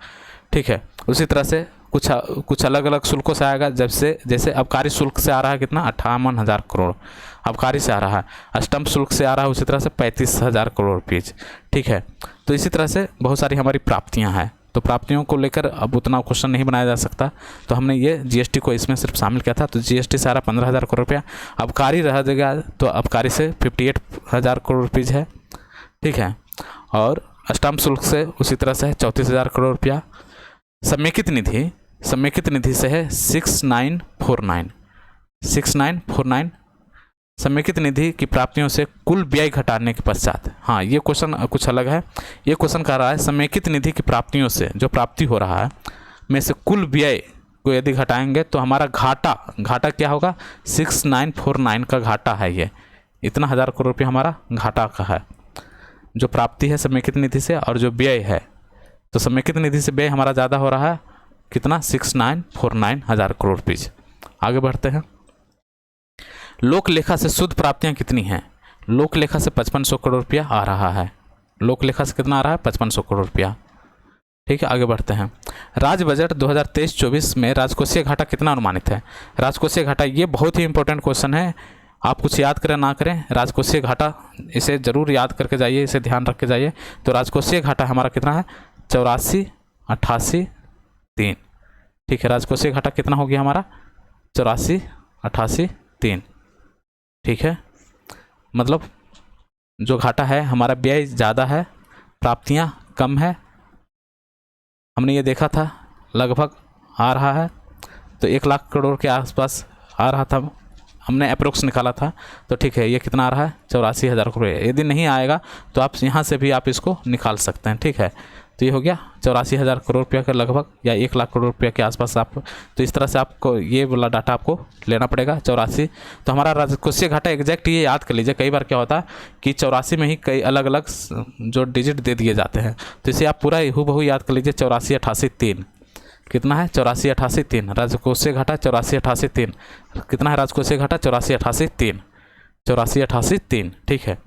ठीक है। उसी तरह से कुछ अलग अलग शुल्कों से आएगा। जैसे आबकारी शुल्क से आ रहा है कितना? 58,000 करोड़ आबकारी से आ रहा है। अष्टम शुल्क से आ रहा है उसी तरह से 35,000 करोड़ रुपीज, ठीक है। तो इसी तरह से बहुत सारी हमारी प्राप्तियां हैं। तो प्राप्तियों को लेकर अब उतना क्वेश्चन नहीं बनाया जा सकता, तो हमने ये जीएसटी को इसमें सिर्फ शामिल किया था। तो जीएसटी से आ रहा 15,000 करोड़ रुपया। आबकारी रह जाएगा तो आबकारी से 58,000 करोड़ रुपीज है, ठीक है। और अष्टम शुल्क से उसी तरह से है 34,000 करोड़ रुपया। समेकित निधि से है 6949। समेकित निधि की प्राप्तियों से कुल व्यय घटाने के पश्चात, हाँ ये क्वेश्चन कुछ अलग है। ये क्वेश्चन कह रहा है समेकित निधि की प्राप्तियों से जो प्राप्ति हो रहा है में से कुल व्यय को यदि घटाएंगे तो हमारा घाटा क्या होगा? 6949 का घाटा है। ये इतना 1000 करोड़ रुपये हमारा घाटा का है, जो प्राप्ति है समेकित निधि से, और जो व्यय है तो समेकित निधि से व्यय हमारा ज़्यादा हो रहा है कितना? 6949 हज़ार करोड़ रुपीज़। आगे बढ़ते हैं। लोक लेखा से शुद्ध प्राप्तियां कितनी हैं? लोक लेखा से 5500 करोड़ रुपया आ रहा है। लोक लेखा से कितना आ रहा है? 5500 करोड़ रुपया। ठीक है, आगे बढ़ते हैं। राज्य बजट 2023-24 में राजकोषीय घाटा कितना अनुमानित है? राजकोषीय घाटा, ये बहुत ही इंपॉर्टेंट क्वेश्चन है, आप कुछ याद करें ना करें, राजकोषीय घाटा इसे जरूर याद करके जाइए, इसे ध्यान रख के जाइए। तो राजकोषीय घाटा हमारा कितना है? 84,88,3। ठीक है, राजकोषीय घाटा कितना हो गया हमारा? 84,88,3। ठीक है, मतलब जो घाटा है हमारा, व्यय ज़्यादा है, प्राप्तियां कम है। हमने ये देखा था लगभग आ रहा है, तो 1 लाख करोड़ के आसपास आ रहा था, हमने अप्रोक्स निकाला था। तो ठीक है, ये कितना आ रहा है? 84,000 करोड़। यदि नहीं आएगा तो आप यहाँ से भी आप इसको निकाल सकते हैं। ठीक है, तो ये हो गया 84,000 करोड़ रुपया के लगभग, या 1 लाख करोड़ रुपया के आसपास आप। तो इस तरह से आपको ये वाला डाटा आपको लेना पड़ेगा 84। तो हमारा राजकोषीय घाटा एग्जैक्ट ये याद कर लीजिए। कई बार क्या होता है कि 84 में ही कई अलग अलग जो डिजिट दे दिए जाते हैं, तो इसे आप पूरा हूबहू याद कर लीजिए। 84,88,3 कितना है? 84,88,3। राजकोषीय घाटा 84,88,3 कितना है? राजकोषीय घाटा 84,88,3, 84,88,3। ठीक है,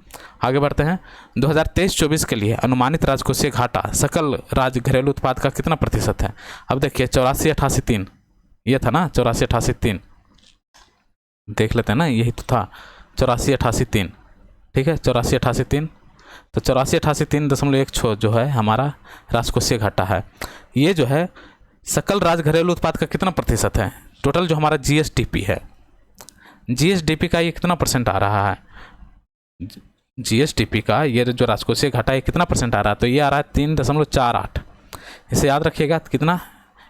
आगे बढ़ते हैं। 2023-24 के लिए अनुमानित राजकोषीय घाटा सकल राज्य घरेलू उत्पाद का कितना प्रतिशत है? अब देखिए 84,88,3 ये था ना, 84,88,3 देख लेते हैं ना, यही तो था 84,88,3। ठीक है, 84,88,3। तो 84,88,3.16 जो है हमारा राजकोषीय घाटा है। ये जो है सकल राज्य घरेलू उत्पाद का कितना प्रतिशत है? टोटल जो हमारा जीएसडीपी है, जीएसडीपी का ये कितना परसेंट आ रहा है? जीएसडीपी का ये जो राजकोषीय घाटा है कितना परसेंट आ रहा है? तो ये आ रहा है 3.48। इसे याद रखिएगा, कितना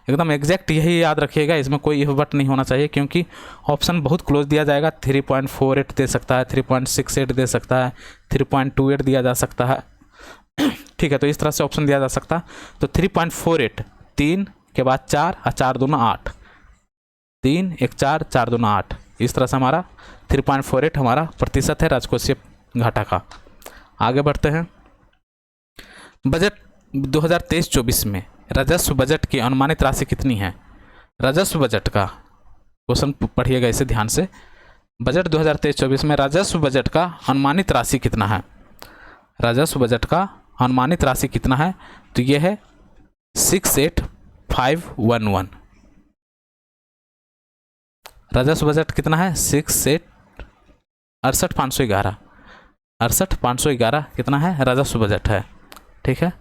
एकदम एग्जैक्ट यही याद रखिएगा, इसमें कोई इफ बट नहीं होना चाहिए, क्योंकि ऑप्शन बहुत क्लोज दिया जाएगा। 3.48 दे सकता है, 3.68 दे सकता है, 3.28 दिया जा सकता है। ठीक है, तो इस तरह से ऑप्शन दिया जा सकता है। तो 3.48, 3 के बाद 4 और 4 दूना 8, 3 1 4 4 दूना 8, इस तरह से हमारा 3.48 हमारा प्रतिशत है राजकोषीय घाटा का। आगे बढ़ते हैं। बजट 2023-24 में राजस्व बजट की अनुमानित राशि कितनी है? राजस्व बजट का क्वेश्चन पढ़िएगा इसे ध्यान से। बजट 2023-24 में राजस्व बजट का अनुमानित राशि कितना है? राजस्व बजट का अनुमानित राशि कितना है? तो यह है 68,511। राजस्व बजट कितना है? 68,511, 68,511 कितना है? राजस्व बजट है। ठीक है,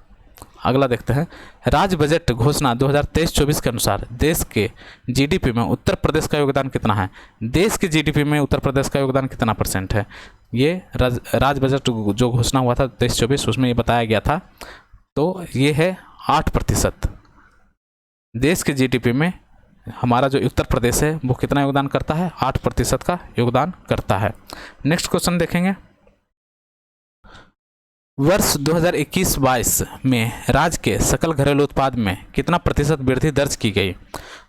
अगला देखते हैं। राज्य बजट घोषणा 2023-24 के अनुसार देश के जीडीपी में उत्तर प्रदेश का योगदान कितना है? देश के जीडीपी में उत्तर प्रदेश का योगदान कितना परसेंट है? ये राज्य बजट जो घोषणा हुआ था 23-24 उसमें ये बताया गया था। तो ये है 8%। देश के जीडीपी में हमारा जो उत्तर प्रदेश है वो कितना योगदान करता है? 8% का योगदान करता है। नेक्स्ट क्वेश्चन देखेंगे। वर्ष 2021-22 में राज्य के सकल घरेलू उत्पाद में कितना प्रतिशत वृद्धि दर्ज की गई?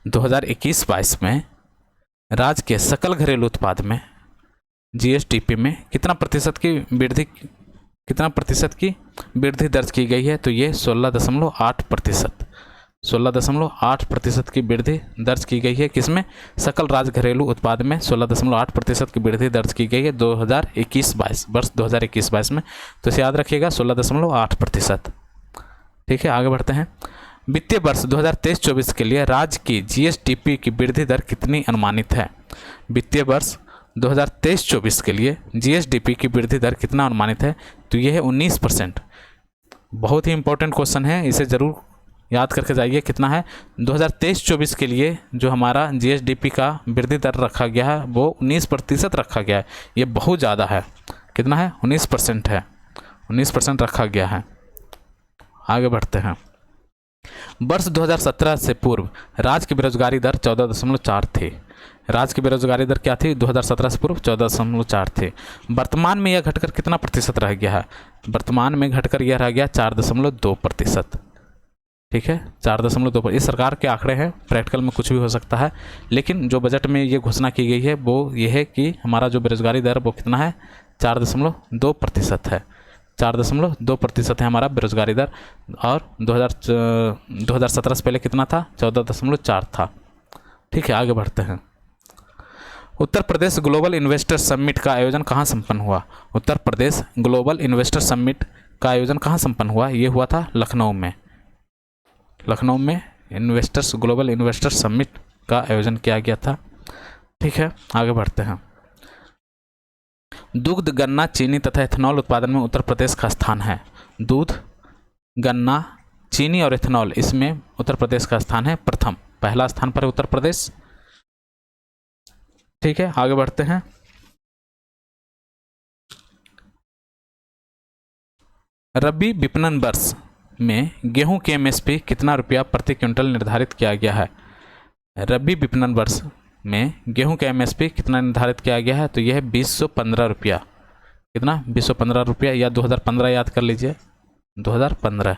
2021-22 में राज्य के सकल घरेलू उत्पाद में जीएसडीपी में कितना प्रतिशत की वृद्धि दर्ज की गई है? तो ये 16.8%, 16.8% की वृद्धि दर्ज की गई है। किसमें? सकल राज्य घरेलू उत्पाद में 16.8% की वृद्धि दर्ज की गई है 2021-22 वर्ष 2021-22 में। तो इसे याद रखिएगा 16.8%। ठीक है, आगे बढ़ते हैं। वित्तीय वर्ष 2023-24 के लिए राज्य की जीएसडीपी की वृद्धि दर कितनी अनुमानित है? वित्तीय वर्ष 2023-24 के लिए जीएसडीपी की वृद्धि दर कितना अनुमानित है? तो यह है 19%। बहुत ही इंपॉर्टेंट क्वेश्चन है, इसे ज़रूर याद करके जाइए। कितना है? 2023-24 के लिए जो हमारा जीएसडीपी का वृद्धि दर रखा गया है वो 19% रखा गया है। ये बहुत ज़्यादा है। कितना है? 19% है, 19% रखा गया है। आगे बढ़ते हैं। वर्ष 2017 से पूर्व राज्य की बेरोजगारी दर 14.4 थी। राज्य की बेरोजगारी दर क्या थी? 2017 से पूर्व 14.4 थी। वर्तमान में यह घटकर कितना प्रतिशत रह गया है? वर्तमान में घटकर यह रह गया 4.2%। ठीक है, 4.2%। ये सरकार के आंकड़े हैं, प्रैक्टिकल में कुछ भी हो सकता है, लेकिन जो बजट में ये घोषणा की गई है वो ये है कि हमारा जो बेरोजगारी दर वो कितना है? 4.2% है। 4.2% है हमारा बेरोजगारी दर। और 2017 से पहले कितना था? 14.4 था। ठीक है, आगे बढ़ते हैं। Uttar Pradesh global investor summit का आयोजन कहाँ संपन्न हुआ? Uttar Pradesh global investor summit का आयोजन कहाँ संपन्न हुआ? ये हुआ था लखनऊ में। लखनऊ में ग्लोबल इन्वेस्टर समिट का आयोजन किया गया था। ठीक है, आगे बढ़ते हैं। दूध, गन्ना, चीनी तथा एथेनॉल उत्पादन में उत्तर प्रदेश का स्थान है। दूध, गन्ना, चीनी और एथेनॉल, इसमें उत्तर प्रदेश का स्थान है प्रथम, पहला स्थान पर है उत्तर प्रदेश। ठीक है, आगे बढ़ते हैं। रबी विपणन वर्ष में गेहूं की एमएसपी कितना रुपया प्रति क्विंटल निर्धारित किया गया है? रबी विपणन वर्ष में गेहूं का एमएसपी कितना निर्धारित किया गया है? तो यह है 215 रुपया। कितना? 215 रुपया, या 2015 याद कर लीजिए, 2015।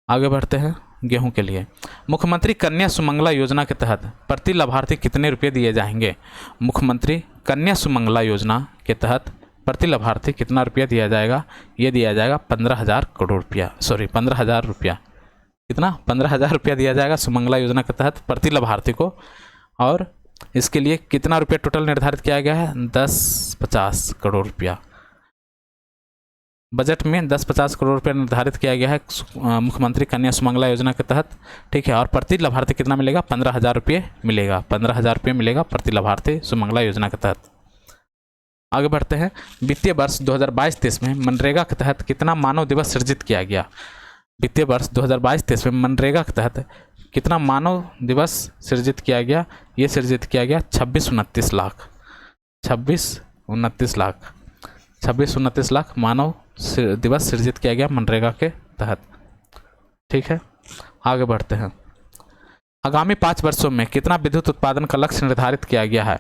आगे बढ़ते हैं गेहूं के लिए। मुख्यमंत्री कन्या सुमंगला योजना के तहत प्रति लाभार्थी कितने रुपये दिए जाएंगे? मुख्यमंत्री कन्या सुमंगला योजना के तहत प्रति लाभार्थी कितना रुपया दिया जाएगा? ये दिया जाएगा 15,000 करोड़ रुपया, सॉरी 15,000 रुपया। कितना? 15,000 रुपया दिया जाएगा सुमंगला योजना के तहत प्रति लाभार्थी को। और इसके लिए कितना रुपया टोटल निर्धारित किया गया है? 10-50 करोड़ रुपया। बजट में 10-50 करोड़ रुपया निर्धारित किया गया है मुख्यमंत्री कन्या सुमंगला योजना के तहत। ठीक है, और प्रति लाभार्थी कितना मिलेगा? 15,000 रुपये मिलेगा। 15,000 रुपये मिलेगा प्रति लाभार्थी सुमंगला योजना के तहत। आगे बढ़ते हैं। वित्तीय वर्ष 2022-23 में मनरेगा के तहत कितना मानव दिवस सृजित किया गया? वित्तीय वर्ष 2022-23 में मनरेगा के तहत कितना मानव दिवस सृजित किया गया? ये सृजित किया गया 26-29 लाख। 26-29 लाख मानव दिवस सृजित किया गया मनरेगा के तहत। ठीक है, आगे बढ़ते हैं। आगामी 5 वर्षों में कितना विद्युत उत्पादन का लक्ष्य निर्धारित किया गया है?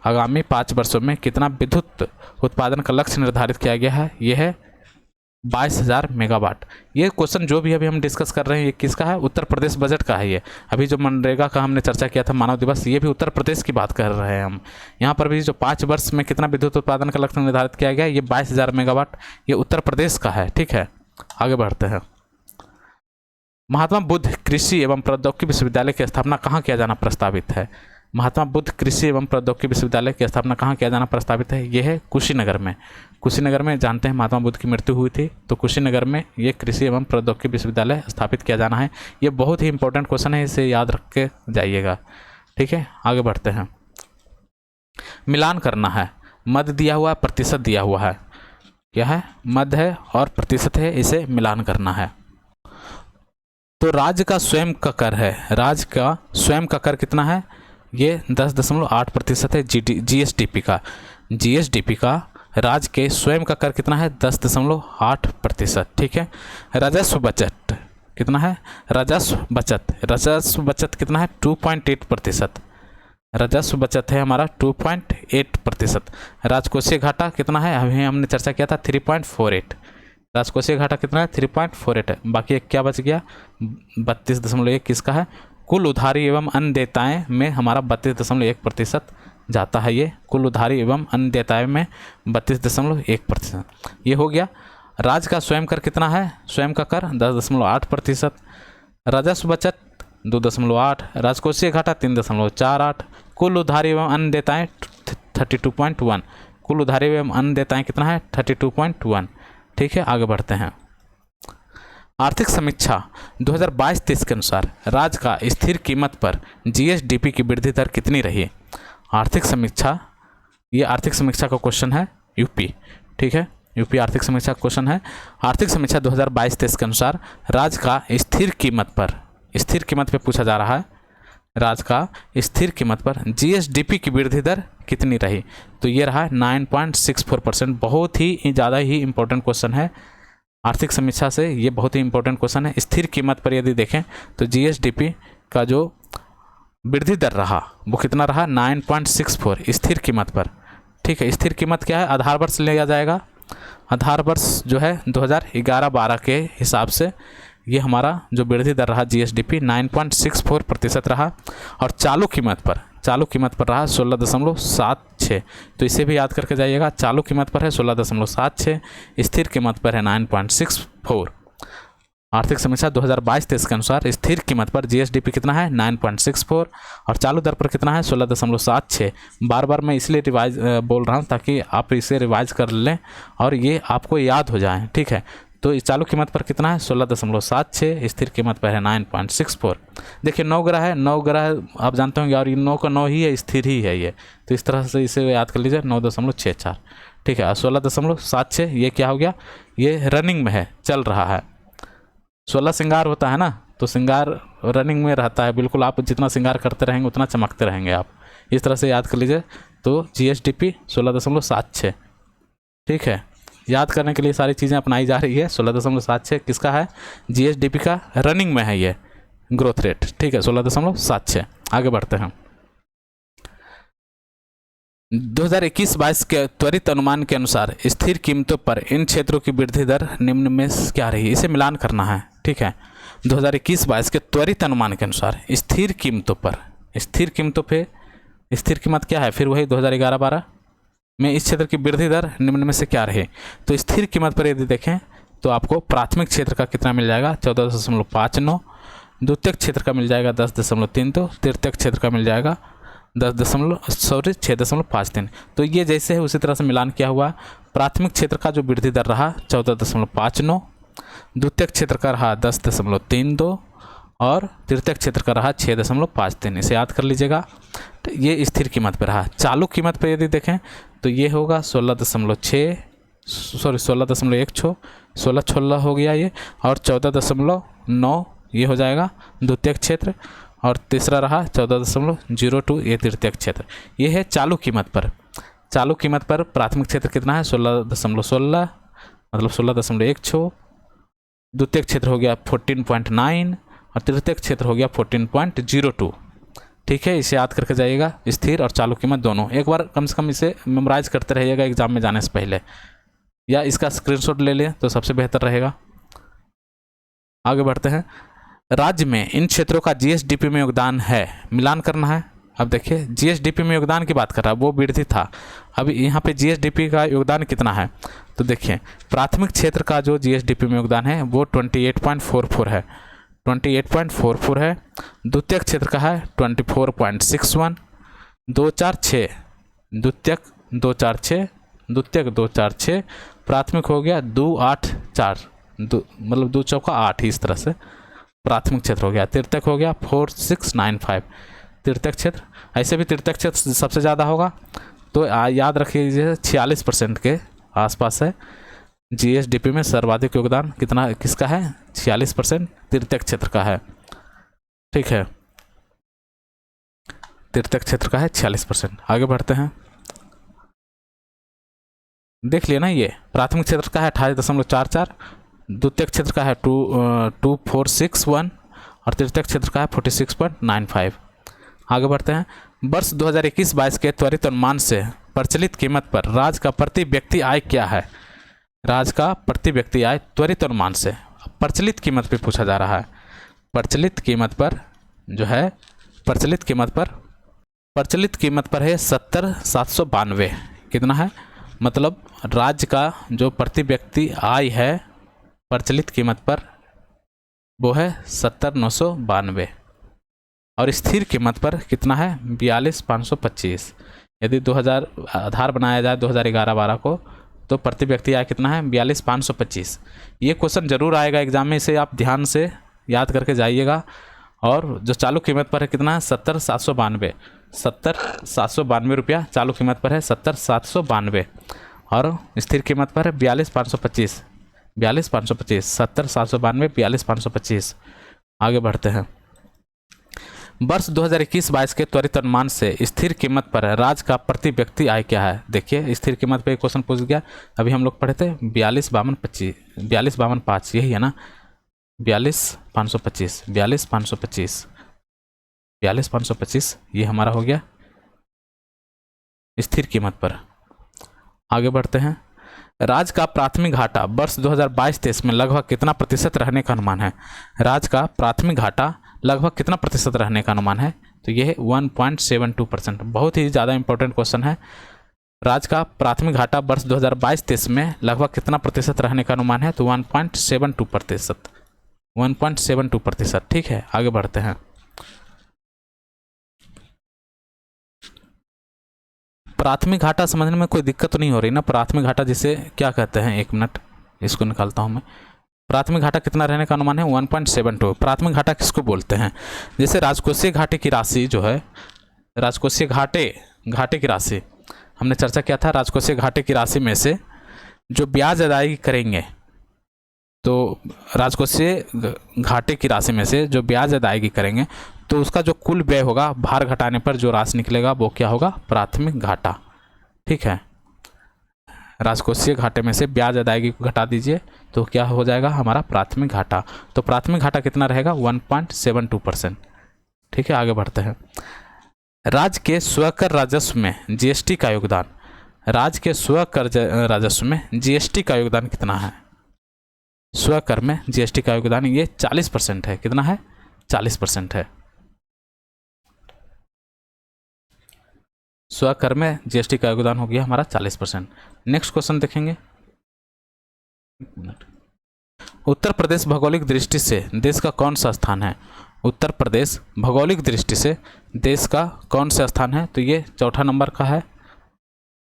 आगामी 5 वर्षों में कितना विद्युत उत्पादन का लक्ष्य निर्धारित किया गया है? यह है 22,000 मेगावाट। ये क्वेश्चन जो भी अभी हम डिस्कस कर रहे हैं ये किसका है? उत्तर प्रदेश बजट का है। ये अभी जो मनरेगा का हमने चर्चा किया था मानव दिवस, ये भी उत्तर प्रदेश की बात कर रहे हैं हम। यहाँ पर भी जो 5 वर्ष में कितना विद्युत उत्पादन का लक्ष्य निर्धारित किया गया, ये 22,000 मेगावाट, ये उत्तर प्रदेश का है। ठीक है, आगे बढ़ते हैं। महात्मा बुद्ध कृषि एवं प्रौद्योगिकी विश्वविद्यालय की स्थापना कहाँ किया जाना प्रस्तावित है? महात्मा बुद्ध कृषि एवं प्रौद्योगिकी विश्वविद्यालय की स्थापना कहाँ किया जाना प्रस्तावित है? यह है कुशीनगर में। कुशीनगर में जानते हैं महात्मा बुद्ध की मृत्यु हुई थी, तो कुशीनगर में ये कृषि एवं प्रौद्योगिकी विश्वविद्यालय स्थापित किया जाना है। ये बहुत ही इंपॉर्टेंट क्वेश्चन है, इसे याद रख के जाइएगा। ठीक है, आगे बढ़ते हैं। मिलान करना है। मध्य दिया हुआ है, प्रतिशत दिया हुआ है। क्या है? मध्य है और प्रतिशत है, इसे मिलान करना है। तो राज्य का स्वयं का कर है। राज्य का स्वयं का कर कितना है? ये 10.8% है जीएसडीपी का। जीएसडीपी का राज्य के स्वयं का कर कितना है? 10.8%। ठीक है। राजस्व बचत कितना है? राजस्व बचत कितना है? 2.8%। राजस्व बचत है हमारा 2.8%। राजकोषीय घाटा कितना है? अभी हमने चर्चा किया था 3.48। राजकोषीय घाटा कितना है? 3.48 है। बाकी एक क्या बच गया? 32.1 किसका है? कुल उधारी एवं अन्य देयताएं में हमारा 32.1% जाता है। ये कुल उधारी एवं अन्य देयताएं में 32.1% ये हो गया। राज्य का स्वयं कर कितना है? स्वयं का कर 10.8%। राजस्व बचत 2.8, राजकोषीय घाटा 3.48, कुल उधारी एवं अन्य देयताएं 32.1। कुल उधारी एवं अन्य देयताएं कितना है? 32.1। ठीक है, आगे बढ़ते हैं। आर्थिक समीक्षा 2022-23 के अनुसार राज्य का स्थिर कीमत पर जीएसडीपी की वृद्धि दर कितनी रही? आर्थिक समीक्षा, ये आर्थिक समीक्षा का क्वेश्चन है यूपी। ठीक है, यूपी आर्थिक समीक्षा का क्वेश्चन है। आर्थिक समीक्षा 2022-23 के अनुसार राज्य का स्थिर कीमत पे पूछा जा रहा है। राज्य का स्थिर कीमत पर जीएसडीपी की वृद्धि दर कितनी रही? तो ये रहा 9.64%। बहुत ही ज़्यादा ही इंपॉर्टेंट क्वेश्चन है आर्थिक समीक्षा से, ये बहुत ही इंपॉर्टेंट क्वेश्चन है। स्थिर कीमत पर यदि देखें तो जीएसडीपी का जो वृद्धि दर रहा वो कितना रहा? 9.64 स्थिर कीमत पर। ठीक है, स्थिर कीमत क्या है? आधार वर्ष लिया जाएगा। आधार वर्ष जो है 2011-12 के हिसाब से ये हमारा जो वृद्धि दर रहा जीएसडीपी 9.64% रहा। और चालू कीमत पर रहा 16.76। तो इसे भी याद करके जाइएगा। चालू कीमत पर है 16.76, स्थिर कीमत पर है 9.64। आर्थिक समीक्षा 2022-23 के अनुसार स्थिर कीमत पर जीएसडीपी कितना है 9.64 और चालू दर पर कितना है 16.76। बार बार मैं इसलिए रिवाइज बोल रहा हूँ ताकि आप इसे रिवाइज कर लें और ये आपको याद हो जाए, ठीक है। तो इस चालू कीमत पर कितना है 16.76, स्थिर कीमत पर है 9.64। देखिए 9 ग्रह है, 9 ग्रह आप जानते होंगे और ये 9 का 9 ही है, स्थिर ही है ये, तो इस तरह से इसे याद कर लीजिए 9.64, ठीक है। 16.76 ये क्या हो गया, ये रनिंग में है, चल रहा है। 16 श्रृंगार होता है ना, तो श्रृंगार रनिंग में रहता है, बिल्कुल आप जितना श्रृंगार करते रहेंगे उतना चमकते रहेंगे आप, इस तरह से याद कर लीजिए। तो जीएसडीपी 16.76, ठीक है। याद करने के लिए सारी चीज़ें अपनाई जा रही है। 16.76 किसका है, जीएसडीपी का, रनिंग में है ये ग्रोथ रेट, ठीक है 16.76। आगे बढ़ते हैं। 2021-22 के त्वरित अनुमान के अनुसार स्थिर कीमतों पर इन क्षेत्रों की वृद्धि दर निम्न में क्या रही, इसे मिलान करना है, ठीक है। 2021-22 के त्वरित अनुमान के अनुसार स्थिर कीमतों पर, स्थिर कीमतों पे स्थिर कीमत क्या है, फिर वही 2011-12 में इस क्षेत्र की वृद्धि दर निम्न में से क्या रही। तो स्थिर कीमत पर यदि देखें तो आपको प्राथमिक क्षेत्र का कितना मिल जाएगा 14.59, द्वितीयक क्षेत्र का मिल जाएगा 10.32, तृतीयक क्षेत्र का मिल जाएगा 6.53। तो ये जैसे है उसी तरह से मिलान किया हुआ। प्राथमिक क्षेत्र का जो वृद्धि दर रहा 14.59, द्वितीयक क्षेत्र का रहा 10.32 और तृतीयक क्षेत्र का रहा 6.53। इसे याद कर लीजिएगा। तो ये स्थिर कीमत पर रहा। चालू कीमत पर यदि देखें तो ये होगा 16.16 हो गया ये, और 14.9 ये हो जाएगा द्वितीयक क्षेत्र, और तीसरा रहा 14.02 ये तृतीयक क्षेत्र। ये है चालू कीमत पर। चालू कीमत पर प्राथमिक क्षेत्र कितना है 16.16 मतलब 16.16, द्वितीयक क्षेत्र हो गया 14.9 और तृतीयक क्षेत्र हो गया 14.02, ठीक है। इसे याद करके जाइएगा, स्थिर और चालू कीमत दोनों। एक बार कम से कम इसे मेमोराइज करते रहिएगा एग्जाम में जाने से पहले, या इसका स्क्रीनशॉट ले लें तो सबसे बेहतर रहेगा। आगे बढ़ते हैं। राज्य में इन क्षेत्रों का जीएसडीपी में योगदान है, मिलान करना है। अब देखिए जीएसडीपी में योगदान की बात कर रहा है, वो वृद्धि था। अब यहाँ पे जीएसडीपी का योगदान कितना है, तो देखिए प्राथमिक क्षेत्र का जो जीएसडीपी में योगदान है वो 28.44 है, 28.44 है। द्वितीयक क्षेत्र का है 24.61, 246 द्वितीयक 246, प्राथमिक हो गया 284, मतलब 2 चौका 8, इस तरह से प्राथमिक क्षेत्र हो गया। तृतीयक हो गया 4695, तृतीयक क्षेत्र। ऐसे भी तृतीयक क्षेत्र सबसे ज़्यादा होगा, तो याद रखिए 46% के आसपास है। जीएसडीपी में सर्वाधिक योगदान कितना किसका है 46% तृतीयक क्षेत्र का है, ठीक है। तृतीयक क्षेत्र का है 46%। आगे बढ़ते हैं। देख लिया ना, ये प्राथमिक क्षेत्र का है 28.44, द्वितीयक क्षेत्र का है 2461 और तृतीयक क्षेत्र का है 46.95। आगे बढ़ते हैं। वर्ष 2021-22 के त्वरित अनुमान से प्रचलित कीमत पर राज्य का प्रति व्यक्ति आय क्या है। राज्य का प्रति व्यक्ति आय त्वरित अनुमान से प्रचलित कीमत पे पूछा जा रहा है। प्रचलित कीमत पर जो है प्रचलित कीमत पर है 70,792। कितना है, मतलब राज्य का जो प्रति व्यक्ति आय है प्रचलित कीमत पर वो है 70,992 और स्थिर कीमत पर कितना है 42,525। यदि 2000 आधार बनाया जाए 2011-12 को तो प्रति व्यक्ति आय कितना है 42,525। ये क्वेश्चन जरूर आएगा एग्जाम में, इसे आप ध्यान से याद करके जाइएगा। और जो चालू कीमत पर है कितना है 70,792 रुपया चालू कीमत पर है 70,792 और स्थिर कीमत पर है 42,525, 70,792 42,525। आगे बढ़ते हैं। वर्ष 2021-22 के त्वरित अनुमान से स्थिर कीमत पर राज्य का प्रति व्यक्ति आय क्या है। देखिए स्थिर कीमत पे क्वेश्चन पूछ गया, अभी हम लोग पढ़े थे 42,525, यही है ना 42,525 ये हमारा हो गया स्थिर कीमत पर। आगे बढ़ते हैं। राज्य का प्राथमिक घाटा वर्ष 2022-23 में लगभग कितना प्रतिशत रहने का अनुमान है। राज्य का प्राथमिक घाटा लगभग कितना प्रतिशत रहने का अनुमान है, तो यह है 1.72%। बहुत ही ज़्यादा इंपॉर्टेंट क्वेश्चन है। राज्य का प्राथमिक घाटा वर्ष 2022-23 में लगभग कितना प्रतिशत रहने का अनुमान है, तो 1.72%। 1.72%। ठीक है, आगे बढ़ते हैं। प्राथमिक घाटा समझने में कोई दिक्कत तो नहीं हो रही ना? प्राथमिक घाटा जिसे क्या कहते हैं, 1 मिनट इसको निकालता हूँ मैं। प्राथमिक घाटा कितना रहने का अनुमान है? 1.72। प्राथमिक घाटा किसको बोलते हैं? जैसे राजकोषीय घाटे की राशि जो है, राजकोषीय घाटे की राशि हमने चर्चा किया था। राजकोषीय घाटे की राशि में से जो ब्याज अदायगी करेंगे, तो राजकोषीय घाटे की राशि में से जो ब्याज अदायगी करेंगे तो उसका जो कुल व्यय होगा, भार घटाने पर जो राशि निकलेगा वो क्या होगा? प्राथमिक घाटा। ठीक है, राजकोषीय घाटे में से ब्याज अदायगी को घटा दीजिए तो क्या हो जाएगा? हमारा प्राथमिक घाटा। तो प्राथमिक घाटा कितना रहेगा? 1.72%। ठीक है, आगे बढ़ते हैं। राज्य के स्वकर राजस्व में जीएसटी का योगदान, राज्य के स्वकर राजस्व में जीएसटी का योगदान कितना है? स्वकर में जीएसटी का योगदान ये 40% है। कितना है? 40% है। स्वकर में जीएसटी का योगदान हो गया हमारा 40%। नेक्स्ट क्वेश्चन देखेंगे। उत्तर प्रदेश भौगोलिक दृष्टि से देश का कौन सा स्थान है? उत्तर प्रदेश भौगोलिक दृष्टि से देश का कौन सा स्थान है? तो ये चौथा नंबर का है।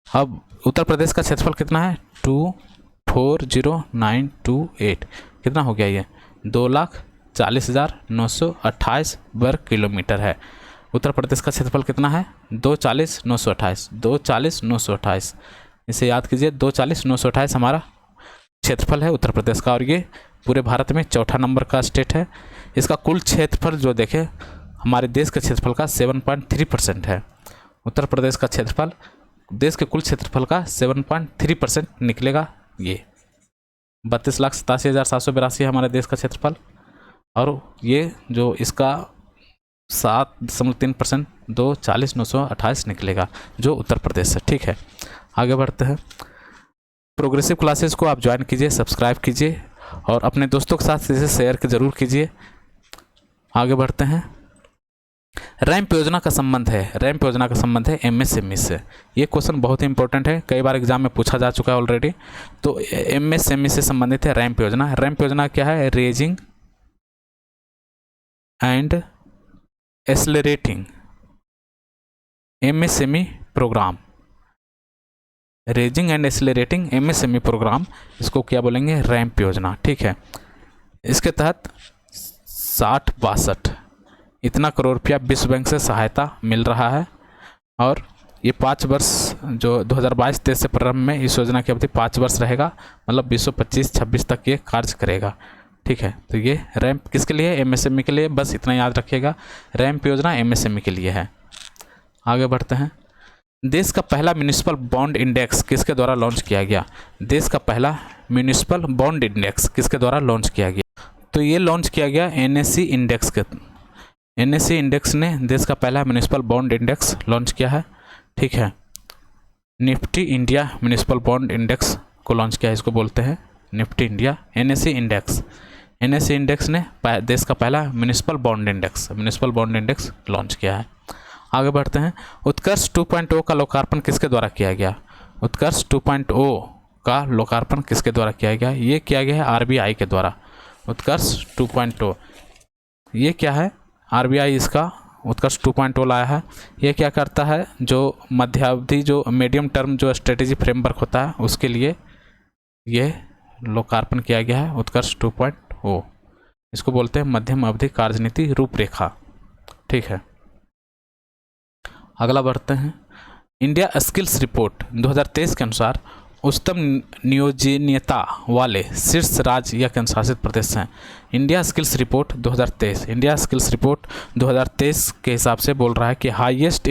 अब उत्तर प्रदेश का क्षेत्रफल कितना है? 240,928। कितना हो गया? ये 2,40,928 वर्ग किलोमीटर है। उत्तर प्रदेश का क्षेत्रफल कितना है? 240,928। 240,928 इसे याद कीजिए। 240,928 हमारा क्षेत्रफल है उत्तर प्रदेश का, और ये पूरे भारत में चौथा नंबर का स्टेट है। इसका कुल क्षेत्रफल जो देखें हमारे देश के क्षेत्रफल का 7.3% है। उत्तर प्रदेश का क्षेत्रफल देश के कुल क्षेत्रफल का 7.3% निकलेगा। ये 32,87,782 है हमारे देश का क्षेत्रफल, और ये जो इसका 7.3% 240,928 निकलेगा जो उत्तर प्रदेश है। ठीक है, आगे बढ़ते हैं। प्रोग्रेसिव क्लासेस को आप ज्वाइन कीजिए, सब्सक्राइब कीजिए और अपने दोस्तों के साथ इसे शेयर जरूर कीजिए। आगे बढ़ते हैं। रैंप योजना का संबंध है, रैंप योजना का संबंध है एमएसएमई से। ये क्वेश्चन बहुत ही इंपॉर्टेंट है, कई बार एग्जाम में पूछा जा चुका है ऑलरेडी। तो एमएसएमई से संबंधित है रैंप योजना। रैंप योजना क्या है? Raising and accelerating MSME programme. Raising and accelerating MSME programme, इसको क्या बोलेंगे? रैंप योजना। ठीक है, इसके तहत 60-62 इतना करोड़ रुपया विश्व बैंक से सहायता मिल रहा है, और ये 5 वर्ष जो 2022-23 से प्रारंभ में इस योजना की अवधि 5 वर्ष रहेगा, मतलब 2025-26 तक ये कार्य करेगा। ठीक है, तो ये रैंप किसके लिए? एमएसएमई के लिए। बस इतना याद रखिएगा, रैंप योजना एमएसएमई के लिए है। आगे बढ़ते हैं। देश का पहला म्यूनिसिपल बॉन्ड इंडेक्स किसके द्वारा लॉन्च किया गया? देश का पहला म्यूनिसिपल बॉन्ड इंडेक्स किसके द्वारा लॉन्च किया गया? तो ये लॉन्च किया गया एनएससी इंडेक्स के। एनएससी इंडेक्स ने देश का पहला म्यूनिसिपल बॉन्ड इंडेक्स लॉन्च किया है। ठीक है, Nifty India municipal bond index को लॉन्च किया है, इसको बोलते हैं Nifty India. NSC index, NSC index ने देश का पहला म्यूनिसिपल बॉन्ड इंडेक्स लॉन्च किया है। आगे बढ़ते हैं। उत्कर्ष 2.0 का लोकार्पण किसके द्वारा किया गया? उत्कर्ष 2.0 का लोकार्पण किसके द्वारा किया गया? ये किया गया है आरबीआई के द्वारा। उत्कर्ष 2.0 ये क्या है? आरबीआई इसका उत्कर्ष 2.0 लाया है। ये क्या करता है? जो मध्यावधि जो मीडियम टर्म जो स्ट्रेटेजी फ्रेमवर्क होता है उसके लिए ये लोकार्पण किया गया है उत्कर्ष 2.0। इसको बोलते हैं मध्यम अवधि कार्यनीति रूपरेखा। ठीक है, अगला बढ़ते हैं। इंडिया स्किल्स रिपोर्ट 2023 के अनुसार उच्चतम नियोजनीयता वाले शीर्ष राज्य या केंद्र शासित प्रदेश हैं। India skills report 2023, India skills report 2023 के हिसाब से बोल रहा है कि हाईएस्ट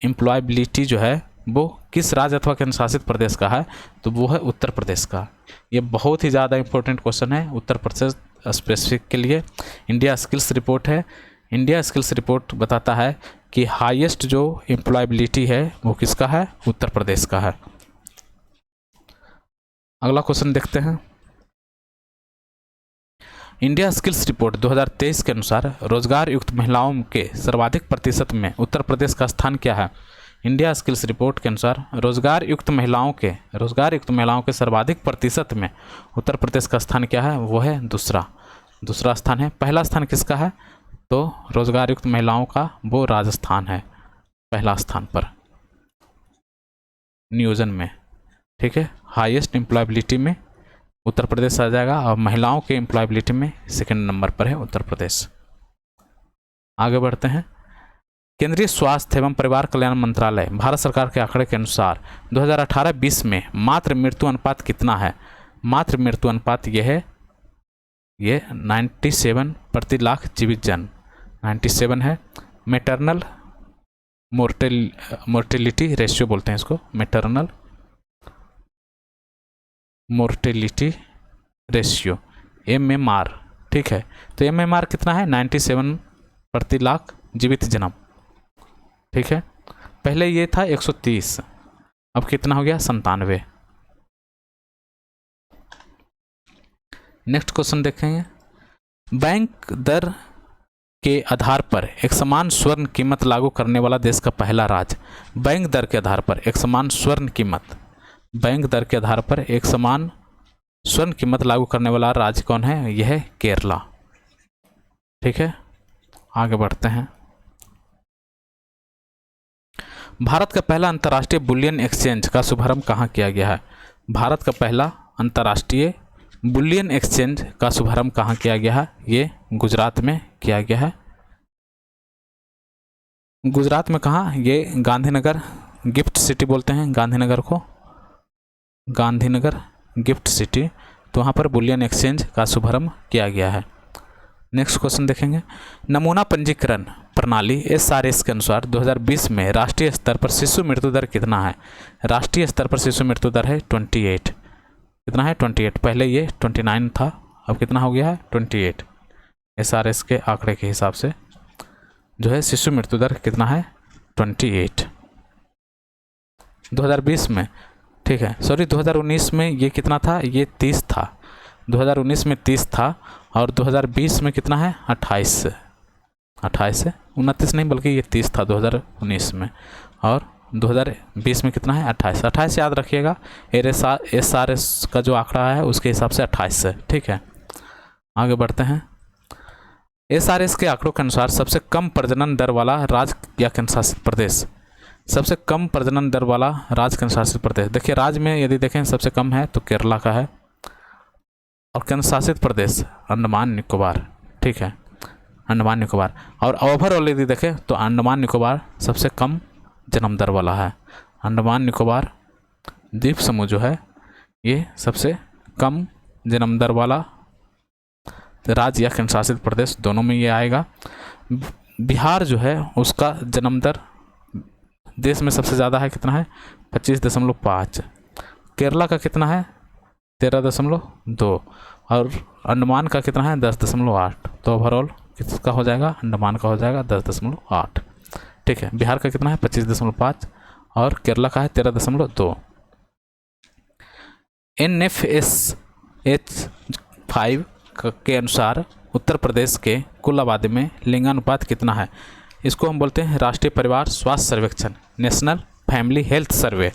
एम्प्लॉयबिलिटी जो है वो किस राज्य अथवा केंद्र शासित प्रदेश का है? तो वो है उत्तर प्रदेश का। ये बहुत ही ज़्यादा इंपॉर्टेंट क्वेश्चन है उत्तर प्रदेश स्पेसिफिक के लिए। इंडिया स्किल्स रिपोर्ट है। इंडिया स्किल्स रिपोर्ट बताता है कि हाईएस्ट जो एम्प्लॉयबिलिटी है वो किसका है? उत्तर प्रदेश का है। अगला क्वेश्चन देखते हैं। इंडिया स्किल्स रिपोर्ट 2023 के अनुसार रोजगार युक्त महिलाओं के सर्वाधिक प्रतिशत में उत्तर प्रदेश का स्थान क्या है? इंडिया स्किल्स रिपोर्ट के अनुसार रोजगार युक्त महिलाओं के सर्वाधिक प्रतिशत में उत्तर प्रदेश का स्थान क्या है? वो है दूसरा स्थान है। पहला स्थान किसका है? तो रोजगार युक्त महिलाओं का वो राजस्थान है पहला स्थान पर नियोजन में। ठीक है, हाईएस्ट एम्प्लॉयबिलिटी में उत्तर प्रदेश आ जाएगा और महिलाओं के एम्प्लॉयबिलिटी में सेकंड नंबर पर है उत्तर प्रदेश। आगे बढ़ते हैं। केंद्रीय स्वास्थ्य एवं परिवार कल्याण मंत्रालय भारत सरकार के आंकड़े के अनुसार 2018-20 में मातृ मृत्यु अनुपात कितना है? मातृ मृत्यु अनुपात ये 97 प्रति लाख जीवित जन 97 है। मैटरनल मोर्टेलिटी रेशियो बोलते हैं इसको, मैटरनल मोर्टेलिटी रेशियो MMR। ठीक है, तो MMR कितना है? 97 प्रति लाख जीवित जन्म। ठीक है, पहले ये था 130, अब कितना हो गया? 97। नेक्स्ट क्वेश्चन देखेंगे। बैंक दर के आधार पर एक समान स्वर्ण कीमत लागू करने वाला देश का पहला राज्य। बैंक दर के आधार पर एक समान स्वर्ण कीमत लागू करने वाला राज्य कौन है? यह है केरला। ठीक है, आगे बढ़ते हैं। भारत का पहला अंतर्राष्ट्रीय बुलियन एक्सचेंज का शुभारंभ कहाँ किया गया है? भारत का पहला अंतर्राष्ट्रीय बुलियन एक्सचेंज का शुभारंभ कहाँ किया गया है? ये गुजरात में किया गया है। गुजरात में कहाँ? ये गांधीनगर गिफ्ट सिटी बोलते हैं गांधीनगर को, गांधीनगर गिफ्ट सिटी। तो वहाँ पर बुलियन एक्सचेंज का शुभारंभ किया गया है। नेक्स्ट क्वेश्चन देखेंगे। नमूना पंजीकरण प्रणाली SRS के अनुसार 2020 में राष्ट्रीय स्तर पर शिशु मृत्यु दर कितना है? राष्ट्रीय स्तर पर शिशु मृत्यु दर है 28। कितना है? 28। पहले ये 29 था, अब कितना हो गया है? 28। SRS के आंकड़े के हिसाब से जो है शिशु मृत्यु दर कितना है? 28 2020 में। ठीक है, सॉरी 2019 में ये कितना था? ये 30 था। 2019 में 30 था और 2020 में कितना है? 28 है, 29 नहीं बल्कि ये 30 था 2019 में, और 2020 में कितना है? 28 याद रखिएगा। SRS का जो आंकड़ा है उसके हिसाब से 28 है। ठीक है, आगे बढ़ते हैं। SRS के आंकड़ों के अनुसार सबसे कम प्रजनन दर वाला राज्य या केंद्र शासित प्रदेश। सबसे कम प्रजनन दर वाला राज्य केंद्र शासित प्रदेश। देखिए, राज्य में यदि देखें सबसे कम है तो केरला का है, और केंद्र शासित प्रदेश अंडमान निकोबार। ठीक है, अंडमान निकोबार। और ओवरऑल यदि देखें तो अंडमान निकोबार सबसे कम जन्म दर वाला है। अंडमान निकोबार द्वीप समूह जो है ये सबसे कम जन्म दर वाला राज्य या केंद्र शासित प्रदेश, दोनों में ये आएगा। बिहार जो है उसका जन्म दर देश में सबसे ज़्यादा है, कितना है? 25.5। केरला का कितना है? 13.2। और अंडमान का कितना है? 10.8। तो ओवरऑल किसका हो जाएगा? अंडमान का हो जाएगा 10.8। ठीक है, बिहार का कितना है? 25.5 और केरला का है 13.2। NFSH 5 के अनुसार उत्तर प्रदेश के कुल आबादी में लिंगानुपात कितना है? इसको हम बोलते हैं राष्ट्रीय परिवार स्वास्थ्य सर्वेक्षण, नेशनल फैमिली हेल्थ सर्वे।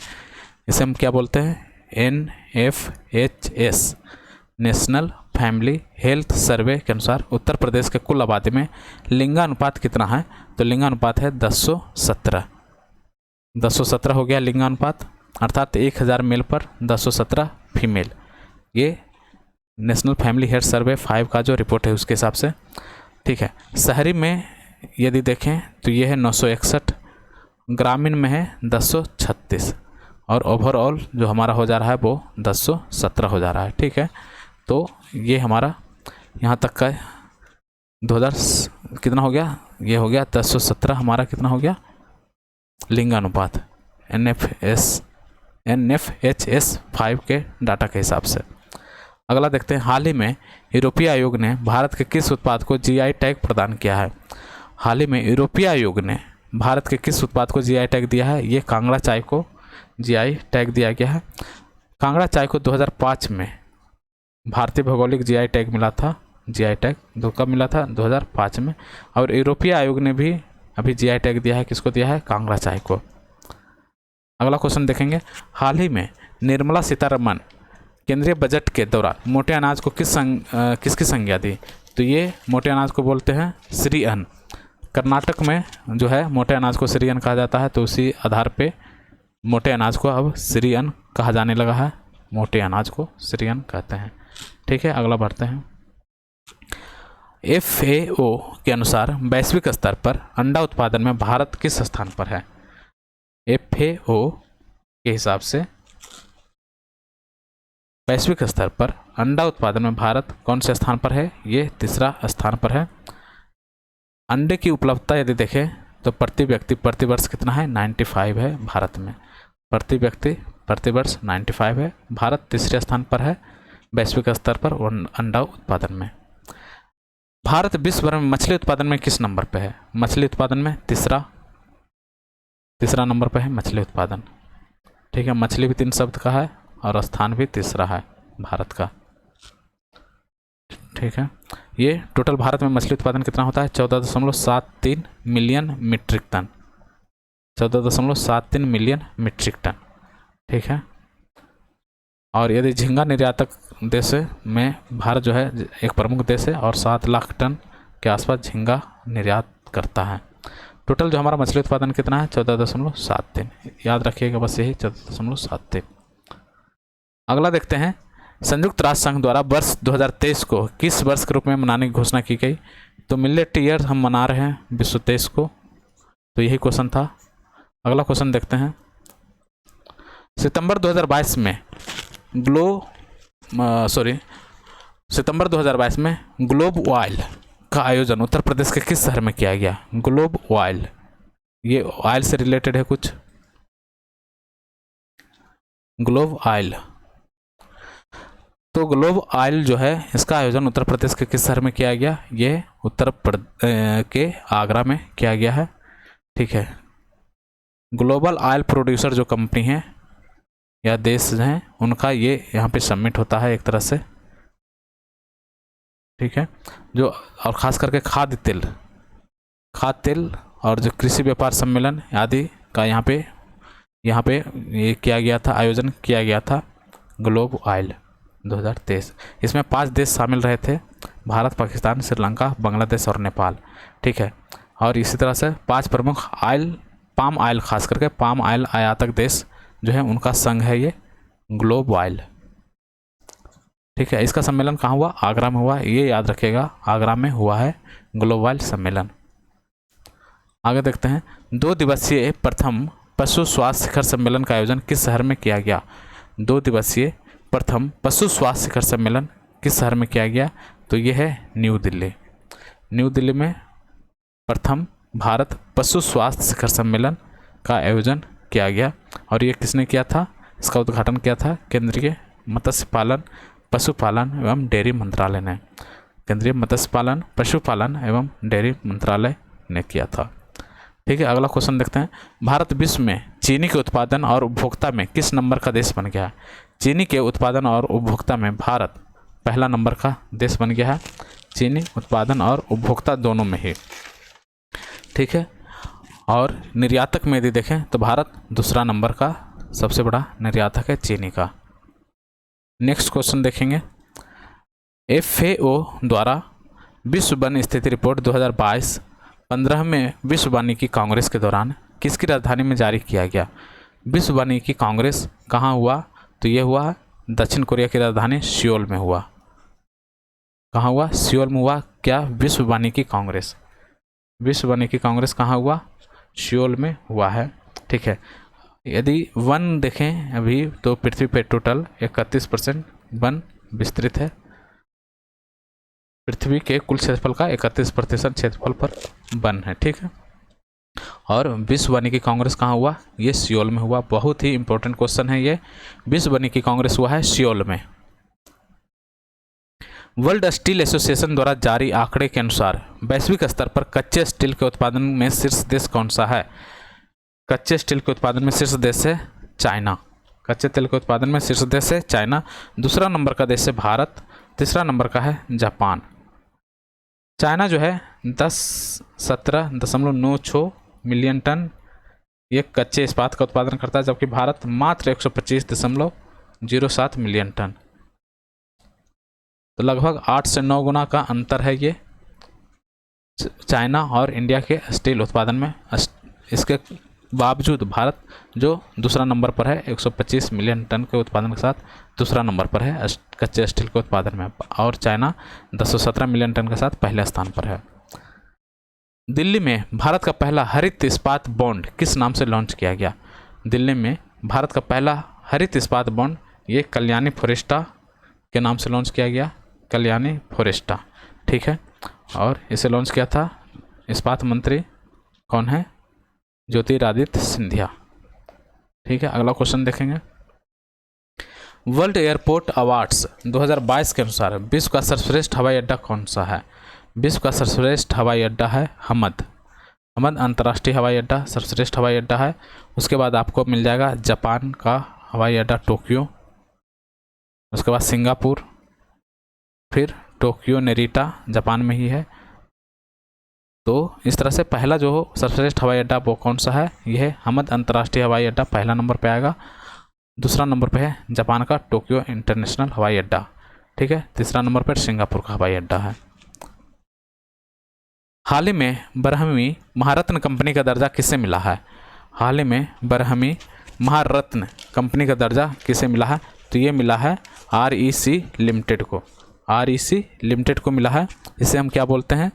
इसे हम क्या बोलते हैं? NFHS, national family health survey के अनुसार उत्तर प्रदेश के कुल आबादी में लिंगानुपात कितना है? तो लिंगानुपात है 1017। 1017 हो गया लिंगानुपात, अर्थात 1000 मेल पर 1017 फीमेल। ये नेशनल फैमिली हेल्थ सर्वे 5 का जो रिपोर्ट है उसके हिसाब से। ठीक है, शहरी में यदि देखें तो ये है 961, ग्रामीण में है 1036, और ओवरऑल जो हमारा हो जा रहा है वो 1017 हो जा रहा है। ठीक है, तो ये हमारा यहाँ तक का 2000 कितना हो गया? ये हो गया 1017 हमारा कितना हो गया? लिंगानुपात NFHS 5 के डाटा के हिसाब से। अगला देखते हैं। हाल ही में यूरोपीय आयोग ने भारत के किस उत्पाद को GI टैग प्रदान किया है? हाल ही में यूरोपीय आयोग ने भारत के किस उत्पाद को GI टैग दिया है? ये कांगड़ा चाय को GI टैग दिया गया है। कांगड़ा चाय को 2005 में भारतीय भौगोलिक GI टैग मिला था। GI टैग कब मिला था? 2005 में। और यूरोपीय आयोग ने भी अभी GI टैग दिया है, किसको दिया है? कांगड़ा चाय को। अगला क्वेश्चन देखेंगे, हाल ही में निर्मला सीतारमण केंद्रीय बजट के दौरान मोटे अनाज को किसकी संज्ञा दी? तो ये मोटे अनाज को बोलते हैं श्री अन्न। कर्नाटक में जो है मोटे अनाज को श्री अन्न कहा जाता है, तो उसी आधार पे मोटे अनाज को अब श्री अन्न कहा जाने लगा है। मोटे अनाज को श्री अन्न कहते हैं। ठीक है, अगला बढ़ते हैं। FAO के अनुसार वैश्विक स्तर पर अंडा उत्पादन में भारत किस स्थान पर है? FAO के हिसाब से वैश्विक स्तर पर अंडा उत्पादन में भारत कौन से स्थान पर है? ये तीसरा स्थान पर है। अंडे की उपलब्धता यदि देखें तो प्रति व्यक्ति प्रति वर्ष कितना है? 95 है भारत में। प्रति व्यक्ति प्रति वर्ष 95 है। भारत तीसरे स्थान पर है वैश्विक स्तर पर अंडा उत्पादन में। भारत विश्व भर में मछली उत्पादन में किस नंबर पे है? मछली उत्पादन में तीसरा नंबर पे है मछली उत्पादन। ठीक है, मछली भी 3 शब्द का है और स्थान भी तीसरा है भारत का। ठीक है, ये टोटल भारत में मछली उत्पादन कितना होता है? 14.73 million metric tonne. 14.73 million metric tonne. ठीक है, और यदि झींगा निर्यातक देश में भारत जो है एक प्रमुख देश है और 7 लाख टन के आसपास झींगा निर्यात करता है। टोटल जो हमारा मछली उत्पादन कितना है? 14.73। याद रखिएगा बस यही 14.73। अगला देखते हैं, संयुक्त राष्ट्र संघ द्वारा वर्ष 2023 को किस वर्ष के रूप में मनाने की घोषणा की गई? तो मिलेट ईयर हम मना रहे हैं विश्व 23 को, तो यही क्वेश्चन था। अगला क्वेश्चन देखते हैं, सितंबर 2022 में सितंबर 2022 में ग्लोब ऑयल का आयोजन उत्तर प्रदेश के किस शहर में किया गया? ग्लोब ऑयल, ये ऑयल से रिलेटेड है कुछ। ग्लोब ऑयल, तो ग्लोब ऑयल जो है इसका आयोजन उत्तर प्रदेश के किस शहर में किया गया? ये उत्तर प्रदेश के आगरा में किया गया है। ठीक है, ग्लोबल ऑयल प्रोड्यूसर जो कंपनी है या देश हैं उनका ये यहाँ पे समिट होता है एक तरह से। ठीक है, जो और ख़ास करके खाद्य तेल और जो कृषि व्यापार सम्मेलन आदि का यहाँ पे ये किया गया था, आयोजन किया गया था ग्लोब ऑयल 2023। इसमें 5 देश शामिल रहे थे, भारत, पाकिस्तान, श्रीलंका, बांग्लादेश और नेपाल। ठीक है, और इसी तरह से 5 प्रमुख पाम ऑयल, खास करके पाम ऑयल आयातक देश जो है उनका संघ है ये ग्लोब ऑयल। ठीक है, इसका सम्मेलन कहाँ हुआ? आगरा में हुआ। ये याद रखिएगा, आगरा में हुआ है ग्लोब ऑयल सम्मेलन। आगे देखते हैं, 2 दिवसीय प्रथम पशु स्वास्थ्य शिखर सम्मेलन का आयोजन किस शहर में किया गया? 2 दिवसीय प्रथम पशु स्वास्थ्य शिखर सम्मेलन किस शहर में किया गया? तो ये है न्यू दिल्ली। न्यू दिल्ली में प्रथम भारत पशु स्वास्थ्य शिखर सम्मेलन का आयोजन किया गया। और ये किसने किया था? इसका उद्घाटन किया था केंद्रीय मत्स्य पालन, पशुपालन एवं डेयरी मंत्रालय ने। केंद्रीय मत्स्य पालन, पशुपालन एवं डेयरी मंत्रालय ने किया था। ठीक है, अगला क्वेश्चन देखते हैं, भारत विश्व में चीनी के उत्पादन और उपभोक्ता में किस नंबर का देश बन गया है? चीनी के उत्पादन और उपभोक्ता में भारत पहला नंबर का देश बन गया है। चीनी उत्पादन और उपभोक्ता दोनों में ही। ठीक है, और निर्यातक में यदि देखें तो भारत दूसरा नंबर का सबसे बड़ा निर्यातक है चीनी का। नेक्स्ट क्वेश्चन देखेंगे, FAO द्वारा विश्व वन स्थिति रिपोर्ट 2022 15वें विश्व वानिकी कांग्रेस के दौरान किसकी राजधानी में जारी किया गया? विश्व वानिकी कांग्रेस कहाँ हुआ? तो ये हुआ दक्षिण कोरिया की राजधानी सियोल में हुआ। कहाँ हुआ? सियोल में हुआ। क्या? विश्व वानिकी कांग्रेस। विश्व वानिकी कांग्रेस कहाँ हुआ? सियोल में हुआ है। ठीक है, यदि वन देखें अभी तो पृथ्वी पे टोटल 31% वन विस्तृत है। पृथ्वी के कुल क्षेत्रफल का 31% क्षेत्रफल पर वन है। ठीक है, और विश्व वानिकी कांग्रेस कहाँ हुआ? ये सियोल में हुआ। बहुत ही इंपॉर्टेंट क्वेश्चन है ये। विश्व वानिकी कांग्रेस हुआ है सियोल में। वर्ल्ड स्टील एसोसिएशन द्वारा जारी आंकड़े के अनुसार वैश्विक स्तर पर कच्चे स्टील के उत्पादन में शीर्ष देश कौन सा है? कच्चे स्टील के उत्पादन में शीर्ष देश है चाइना। कच्चे तेल के उत्पादन में शीर्ष देश है चाइना। दूसरा नंबर का देश है भारत। तीसरा नंबर का है जापान। चाइना जो है 17.96 मिलियन टन ये कच्चे इस्पात का उत्पादन करता है, जबकि भारत मात्र 125.07 मिलियन टन। तो लगभग 8 से 9 गुना का अंतर है ये चाइना और इंडिया के स्टील उत्पादन में। इसके बावजूद भारत जो दूसरा नंबर पर है 125 मिलियन टन के उत्पादन के साथ दूसरा नंबर पर है कच्चे स्टील के उत्पादन में, और चाइना 217 मिलियन टन के साथ पहले स्थान पर है। दिल्ली में भारत का पहला हरित इस्पात बॉन्ड किस नाम से लॉन्च किया गया? दिल्ली में भारत का पहला हरित इस्पात बॉन्ड ये कल्याणी फोरेस्टा के नाम से लॉन्च किया गया, कल्याणी फोरेस्टा, ठीक है। और इसे लॉन्च किया था इस्पात मंत्री कौन है? ज्योतिरादित्य सिंधिया, ठीक है। अगला क्वेश्चन देखेंगे। वर्ल्ड एयरपोर्ट अवार्ड्स 2022 के अनुसार विश्व का सर्वश्रेष्ठ हवाई अड्डा कौन सा है? विश्व का सर्वश्रेष्ठ हवाई अड्डा है हमद अंतर्राष्ट्रीय हवाई अड्डा सर्वश्रेष्ठ हवाई अड्डा है। उसके बाद आपको मिल जाएगा जापान का हवाई अड्डा टोक्यो, उसके बाद सिंगापुर, फिर टोक्यो नेरिटा जापान में ही है। तो इस तरह से पहला जो सर्वश्रेष्ठ हवाई अड्डा वो कौन सा है? यह है हमद अंतर्राष्ट्रीय हवाई अड्डा, पहला नंबर पे आएगा। दूसरा नंबर पे है जापान का टोक्यो इंटरनेशनल हवाई अड्डा, ठीक है। तीसरा नंबर पर सिंगापुर का हवाई अड्डा है। हाल ही में बरहमी महारत्न कंपनी का दर्जा किसे मिला है? हाल ही में बरहमी महारत्न कंपनी का दर्जा किसे मिला है? तो ये मिला है REC लिमिटेड को, REC लिमिटेड को मिला है। इसे हम क्या बोलते हैं?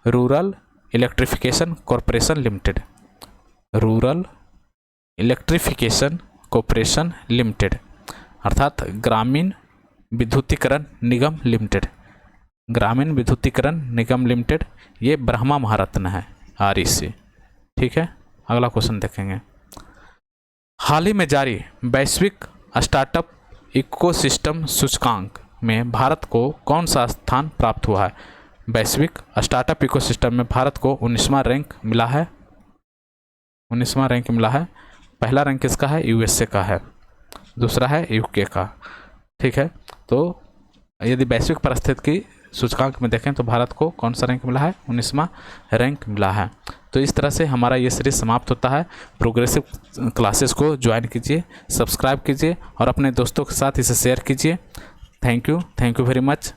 Rural electrification corporation limited, rural electrification corporation limited, अर्थात ग्रामीण विद्युतीकरण निगम लिमिटेड, ग्रामीण विद्युतीकरण निगम लिमिटेड, ये ब्रह्मा महारत्न है REC, ठीक है। अगला क्वेश्चन देखेंगे। हाल ही में जारी वैश्विक स्टार्टअप इकोसिस्टम सूचकांक में भारत को कौन सा स्थान प्राप्त हुआ है? वैश्विक स्टार्टअप इकोसिस्टम में भारत को 19वां रैंक मिला है, 19वां रैंक मिला है। पहला रैंक किसका है? USA का है, दूसरा है UK का, ठीक है। तो यदि वैश्विक परिस्थिति की सूचकांक में देखें तो भारत को कौन सा रैंक मिला है? 19वां रैंक मिला है। तो इस तरह से हमारा ये सीरीज समाप्त होता है। प्रोग्रेसिव क्लासेस को ज्वाइन कीजिए, सब्सक्राइब कीजिए और अपने दोस्तों के साथ इसे शेयर कीजिए। Thank you very much.